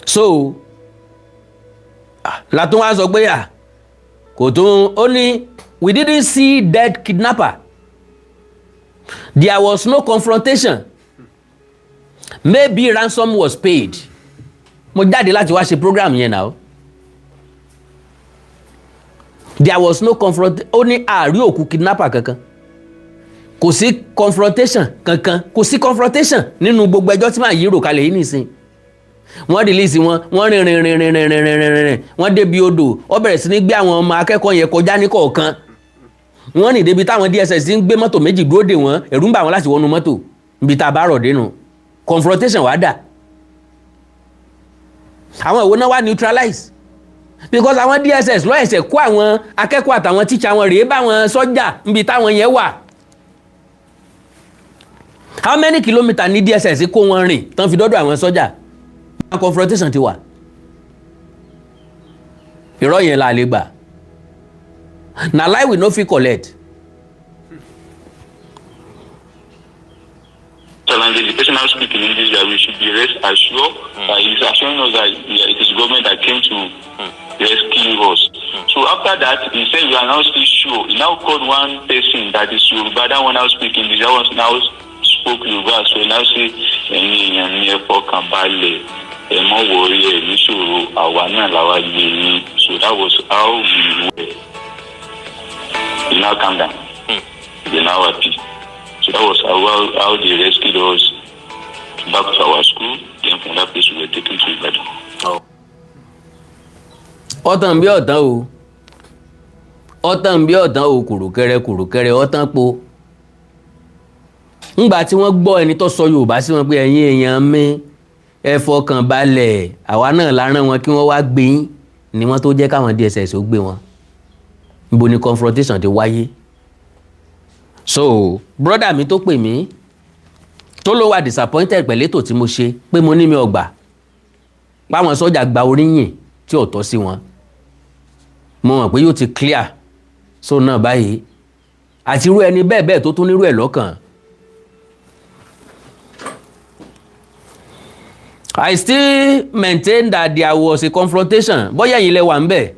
So látún wá sọ pé kò tún ó ní we didn't see dead kidnapper, there was no confrontation, maybe ransom was paid. Mo jáde láti wá ṣe program yẹn náà. There was no confrontation. Ó ní àárí òkú kidnapper kankan, kò sí confrontation kankan, kò sí confrontation nínú gbogbo ẹjọ́ tí màá yí rò kalẹ̀ yìí nìsín. Wọ́n release wọ́n rìn wọ́n débi odò ó bẹ̀rẹ̀ sí ní gbé àwọn ọmọ akẹ́kọ̀ọ́ yẹn kọjá ní kọ̀ọ̀kan. Wọ́n ní débi táwọn DSS ń gbé mọ́tò méjì dúró dè wọ́n, ẹ̀rù ń bà wọ́n láti wọnú mọ́tò níbi tá a bá rọ̀ dénú. Confrontation wá dà. Àwọn ìwọ náà wá neutralize because àwọn DSS ló ẹ̀sẹ̀ kó àwọn akẹ́kọ̀ọ́ àtàwọn teacher wọn rèé bá wọn sọ́jà níbi táwọn yẹn wà. How many kilometers ní DSS kó wọn rìn tán fi dọ́dọ̀ àwọn sọ́jà? Confrontation ti wà. Irọ́ yẹn la lè gbà. Na lie we no fit collect. The person now speaking English that we should be rest assured that he is assuring us that it is government that came to rescue us. So after that, he said we are now still sure. He now called one person that is Yoruba, that one now speaking English, that one now spoke Yoruba, so he now say, so that was how we were. He now calm down. They now happy. So that was how they rescued us back to our school. Then from that place we were taken to Ibadan. ọ̀tàn bí ọ̀tàn o ọ̀tàn bí ọ̀tàn o kùrùkẹrẹ ọ̀tàn po. ńgbà tí wọ́n gbọ́ ẹni tó sọ Yorùbá sí wọn pé ẹ̀yin èèyàn mi ẹ fọkàn balẹ̀ àwa náà la rán wọn kí wọ́n wá gbé yín ni wọ́n tó jẹ́ káwọn DSS ó gbé wọn. níbo ni confrontation ti wáyé. so brother mi tó pè mí tó ló wà disappointed pẹ̀lú ètò tí mo ṣe pé mo ní mi ò gbà páwọn sọ́jà gba oríyìn tí ò tọ́ sí wọn mo mọ̀ pé yóò ti clear so náà báyìí àti irú ẹni bẹ́ẹ̀ tó tún nírú ẹ̀ lọ́kàn. I still maintain that there was a confrontation bóyá ẹ̀yin lẹ wà ń bẹ̀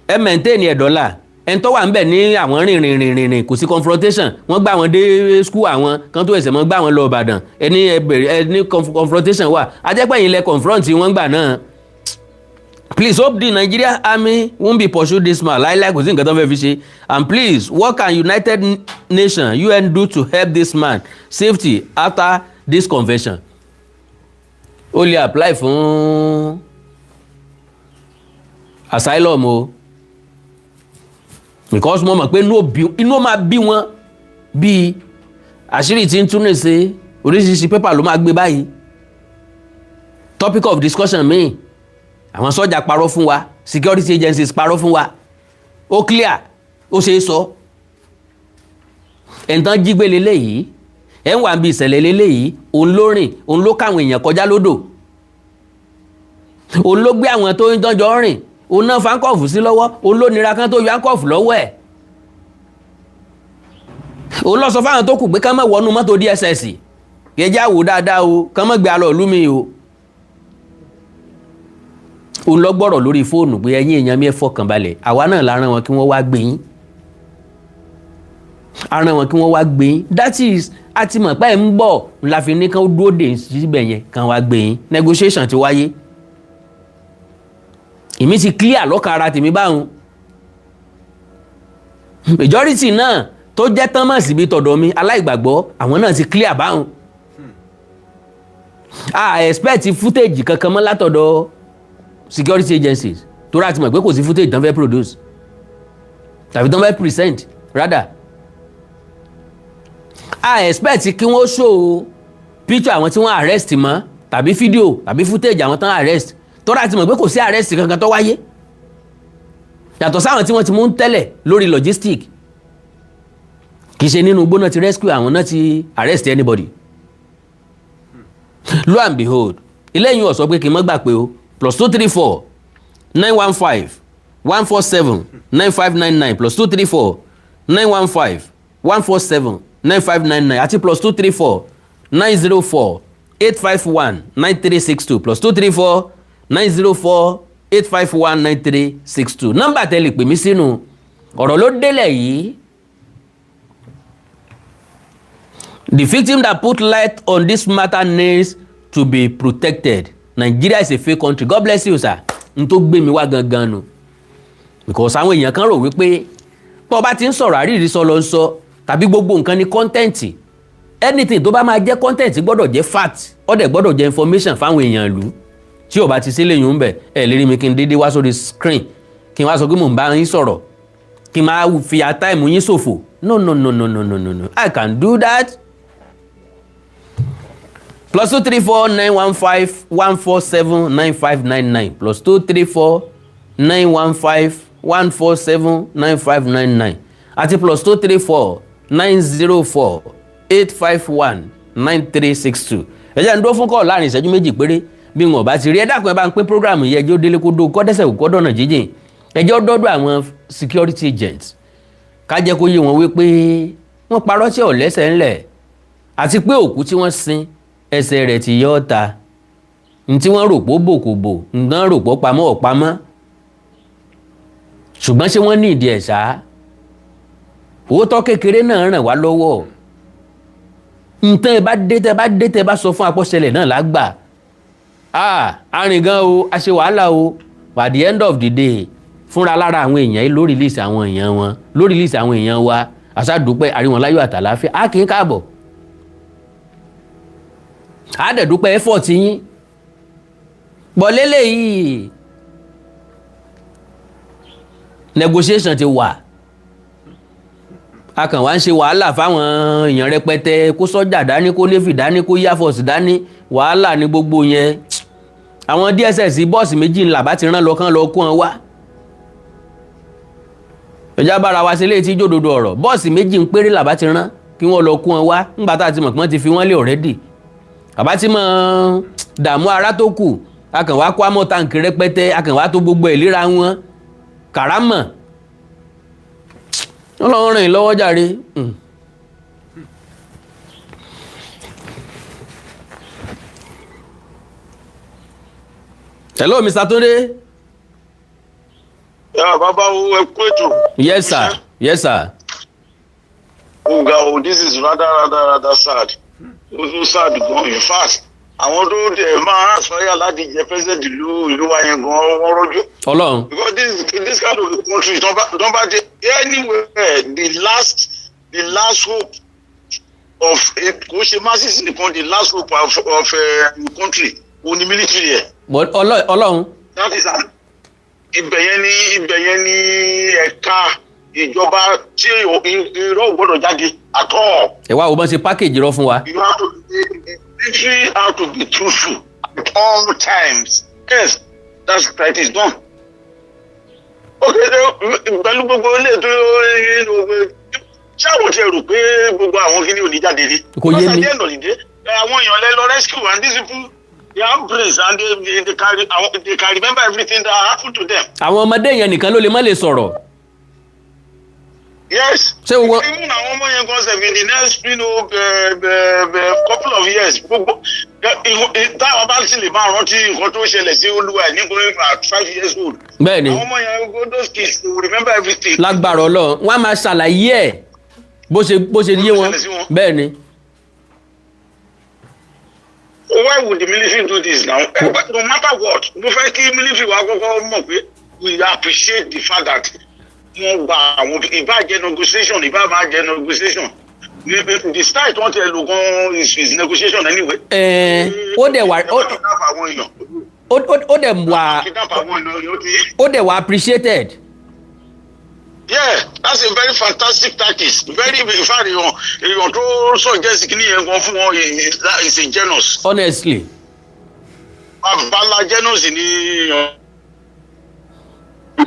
ẹ maintain ẹ̀ dọ́là ẹni tó wà ń bẹ̀ ní àwọn rìnrìn kò sí confrontation wọ́n gbà wọ́n dé school àwọn kan tó ẹsẹ̀ mọ́ gbà wọ́n lọ Ìbàdàn ẹni confrontation wà ajẹ́pẹ́ ẹ̀yin lẹ confront wọ́n gbà náà. Please hope the Nigeria army won't be pursue this man láíláí kò sí nǹkan tó ń fẹ́ fi ṣe and please what can United Nations UN do to help this man safety after this convention. ó lè apply fún asylum o because mo mọ̀ pé inú máa bí wọn bí àṣírí tí ń túnú ṣe oríṣiríṣi pépà ló máa gbé báyìí topic of discussion mi àwọn sọ́jà parọ́ fún wa security agencies parọ́ fún wa ó clear ó ṣe é sọ ẹ̀ǹtàn jígbé leléyìí ẹ̀ ń wà bí ìṣẹ̀lẹ̀ leléyìí òun ló rìn òun ló káwọn èèyàn kọjá lódò òun ló gbé àwọn tó ń jọjọ rìn òun náà fáńkọ̀fù sí lọ́wọ́ òun ló nira kan tó yọ áńkọ̀fù lọ́wọ́ ẹ̀ òun lọ sọ fáwọn tó kù pé kán má wọnú mọ́tò DSS kẹjá wò dáadáa o kán má gbé alọ́ ìlú mi o òun lọ gbọ́rọ̀ lórí fóònù pé ẹ̀yin èèyàn mi ẹ fọkàn balẹ̀ àwa náà la rán wọn kí wọ́n wá gbé yín a rán wọn kí wọ́n wá gbé yín that is a ti mọ̀ pé ẹ̀ ń bọ̀ la fi ní kán dúró dè síbẹ̀ yẹn kán wá gbé yín negotiation ti wáyé èmi ti clear lọ́kàn ara tèmi báwọn majority náà tó jẹ́ tán mọ̀ síbi tọ̀dọ̀ mi aláìgbàgbọ́ àwọn náà ti clear báwọn a expect footage kankan mọ́ látọ̀dọ̀ security agencies tó rà ti mọ̀ pé kò sí footage tán fẹ́ produce tàbí tán fẹ́ present rather a expect kí wọ́n show picture àwọn tí wọ́n arrest mọ́ tàbí fídíò tàbí footage àwọn tán arrest tó rà ti mọ̀ pé kò sí arrest kankan tó wáyé yàtọ̀ sáwọn tí wọ́n ti mú tẹ́lẹ̀ lórí logistic kì í ṣe nínú igbó náà ti rescue àwọn náà ti arrest anybody lo and behold eléyìí ó sọ pé kí n má gbà pé o +234 915 147 9599 +234 915 147 9599 àti +234 904 851 9362 +234 904 851 9362 nọ́mbà tẹ́lẹ̀ pè mí sínú ọ̀rọ̀ ló délẹ̀ yìí. The victim that put light on this matter needs to be protected. Nigeria is a fake country. God bless you, sir. N tó gbé mi wá gangan nu. Because àwọn èèyàn kan rò wípé tó bá ti ń sọ̀rọ̀ àríìrí sọ lọ ń sọ tàbí gbogbo nǹkan ni content. Anything tó bá máa jẹ́ content gbọ́dọ̀ jẹ́ fact. Ó dẹ̀ gbọ́dọ̀ jẹ́ information fáwọn èèyàn ìlú. Tí ò bá ti sílẹ̀ yùn bẹ̀ ẹ̀ lérí mi kí n dédé wá sórí screen kí n wá sọ pé mò ń bá yín sọ̀rọ̀ kí n máa fi time yín ṣòfò. No. I can do that. +234 915 147 9599 +234 915 147 9599 àti +234 904 851 9362. ẹ jẹ́ ń dúró fún kọ́ láàrin ìṣẹ́jú méjì péré bí wọn bá ti rí ẹ dákun ẹ bá ń pín programu yìí ẹjọ́ délé kó dó kọ́dẹ́sẹ̀ kó dọ̀nà jíjìn ẹjọ́ dọ́dọ̀ àwọn security agents ká jẹ́ kó yé wọn wípé wọ́n parọ́ tí ò lẹ́sẹ̀ ńlẹ̀ àti pé òkú tí wọ́n sin ẹsẹ̀ rẹ̀ ti yọ́ ta ntí wọ́n rò pó bò kò bò nǹkan rò pó pamọ́ ọ̀pamọ́ ṣùgbọ́n ṣé wọ́n ní ìdí ẹ̀ ṣá òótọ́ kékeré náà ràn wá lọ́wọ́ nǹkan ẹ bá sọ fún apọ́ṣẹlẹ̀ náà lágbà arìn gan o a ṣe wàhálà o by the end of the day fúnra lára àwọn èèyàn yìí ló release àwọn èèyàn wọn ló release àwọn èèyàn wa àṣàdúpẹ́ àríwọn láyọ̀ àtàláfíà á kì í káàbọ̀ á dẹ̀ dúpẹ́ effort yín bọ̀ lélẹ́yìí negotiation ti wà a kàn wá ń ṣe wàhálà fáwọn èèyàn rẹpẹtẹ kó sọ́jà dání kó navy dání kó air force dání wàhálà ní gbogbo yẹn àwọn DSS bọ́ọ̀sì méjì ńlá bá ti rán lọ kán lọ kó wọn wá ìjà bára wa ṣe léyìí tí jòdòdó ọ̀rọ̀ bọ́ọ̀sì méjì ń péré làbá ti rán kí wọ́n lọ kó wọn wá ńgbà tá a ti mọ̀ pé wọ́n ti fi wọ́n lé already àbá ti mọ̀ dààmú ara tó kù a kàn wá kó amọ̀ táǹkì rẹpẹtẹ a kàn wá tó gbogbo ìlera wọn kàrámọ̀ Ọlọ́run ràn yín lọ́wọ́ jàre. Hello, Mr. Tunde. Yeah, Baba, we kwetu. Yes, sir. Yes, sir. Oh, this is rather sad. So sad going. In fact, àwọn tó dẹ̀ máa sọ́yà láti jẹ president ìlú wa yẹn gan wọ́n rọ́jú. Ọlọ́run. Because this kind of country don't buy anywhere the last hope of kò ṣe masses nìkan the last hope of country òní military yẹ. Ọlọ́run. That is ibẹ̀ yẹn ni ẹ̀ka ìjọba tí irọ́ gbọ́dọ̀ jáde at all. Ẹ wá wo bọ́n ṣe package rọ fún wa. You have to military have to be truthful at all times. Yes, that's right. It's done. Okay, pẹ̀lú gbogbo ilé tó ṣé àwọn ti rò pé gbogbo àwọn kìíní ò ní jáde rí. Kò yé mi. Because at the end of the day, àwọn èèyàn lè lọ rescue and these people they have brains and they can remember everything that happened to them. Àwọn ọmọdé yẹn nìkan ló lè má lè sọ̀rọ̀. Yes. Ṣé wo. Even àwọn ọmọ yẹn gan sef in the next couple of years gbogbo táwọn bá sì lè máa rántí nǹkan tó ṣẹlẹ̀ sí olúwa ẹ̀ nígbà at 5 years old. Bẹ́ẹ̀ni. Àwọn ọmọ yẹn those kids will remember everything. Lágbára Ọlọ́run wọ́n á máa ṣàlàyé ẹ̀ bó ṣe yé wọn. Bẹ́ẹ̀ni. Why would the military do this now? No matter what, mo fẹ́ kí military wa kọ́kọ́ mọ̀ pé we appreciate the fact that wọ́n gba àwọn ìbájẹ́ negotiation ìbájẹ́ negotiation the style tí wọ́n ti lò gan is negotiation anyway. Ó dẹ̀ wà ó dẹ̀ wà appreciated. Yeah, that's a very fantastic tactics. Very in fact èèyàn tó suggest kí ni yẹn gan fún wọn is a genus. Honestly. Bala genus ni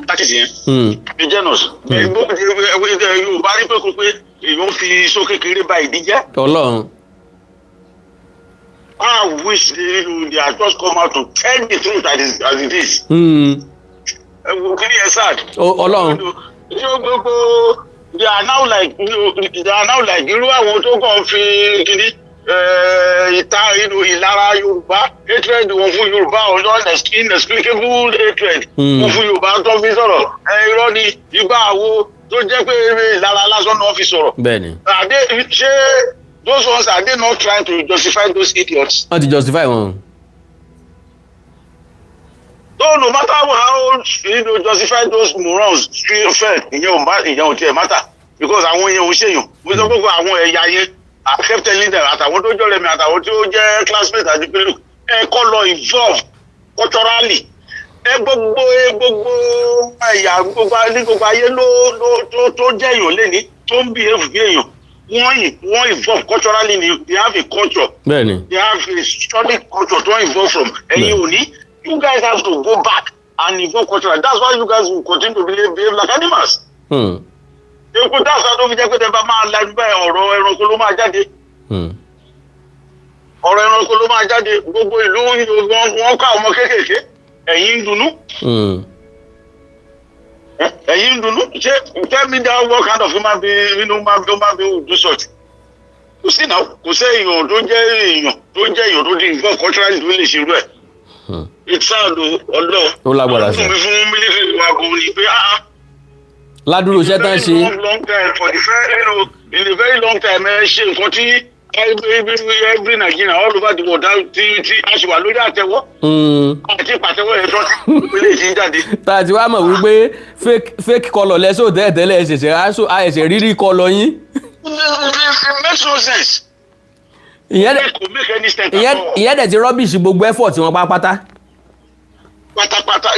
tactics yẹn. The genus. Yorùbá rí pé kò pé èèyàn fi iṣó kékeré ba ìdí jẹ́. Ọlọ́run. I wish they had just come out to tell the truth as it is. Kí ni yẹn sad. Ọlọ́run. They are now like irú àwọn tó kàn fi kiri ìlara Yorùbá hatred wọn fún Yorùbá ọjọ́ inexplicable hatred wọn fún Yorùbá tó fi sọ̀rọ̀ irọ́ ni ìgbà àwo tó jẹ́ pé ìlara lásán náà fi sọ̀rọ̀. Bẹ́ẹ̀ni. Ṣé those ones are they not trying to justify those idiots? Wọ́n ti justify wọn. No matter how justify those morons fair ìyẹn ò tiẹ̀ matter because àwọn yẹn ò ṣèyàn mo sọ gbogbo àwọn ẹ̀yà yẹn I kept telling them àtàwọn tó jọ̀rẹ̀ mi àtàwọn tó jẹ́ classmate àti pẹ̀lú kọ́ lọ involve culturally gbogbo ẹ̀yà gbogbo ayé tó jẹ́ èèyàn lẹ́ni tó ń behave bí èèyàn wọ́n involve culturally ni they have a culture. Bẹ́ẹ̀ni. They have a solid culture to involve from ẹ̀yin òní. You guys have to go back and involve culture. That's why you guys will continue to behave like animals. Èkó dáṣà tó fi jẹ́ pé tẹ́ bá máa la ẹgbẹ́ ọ̀rọ̀ ẹranko ló máa jáde. Ọ̀rọ̀ ẹranko ló máa jáde. Gbogbo ìlú wọn kọ́ àwọn ọmọ kéékèèké. Ẹ̀yin ń dunnú. Ẹ̀yin ń dunnú. Tell me that what kind of human being will do such? Kò sí náà. Kò sí èèyàn tó jẹ́ èèyàn tó di nǹkan culturally tó lè ṣe irú ẹ̀. Ìtàdó ọlọ́. Ó lágbára sí. Fún mílíọ̀nù wa kò ní pé ládùúrò iṣẹ́ tán ṣe. In a very long time ṣe nǹkan tí every Nigerian all over the world tí a ṣe wà lórí àtẹ́wọ́. Àti ìpàtẹ́wọ́ yẹn tó ti lè ṣe jáde. Tá a ti wá mọ̀ wípé fake colour lẹ́sọ̀ tẹ́lẹ̀ ẹ̀ṣẹ̀ rírí colour yín. It makes no sense. ìyẹn kò make any sense at all. ìyẹn dẹ̀ ti rubbish gbogbo effort wọn pátápátá. pátápátá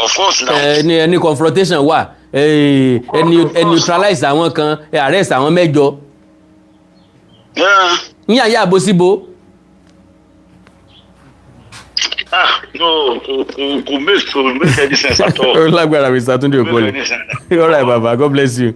of course now. ẹni confrontation wà ẹni neutralize àwọn kan arrest àwọn mẹ́jọ. yíyan yá àbò síbo. No, kò make any sense at all. ó lágbára Mr. Túndé Okole. All right baba, God bless you.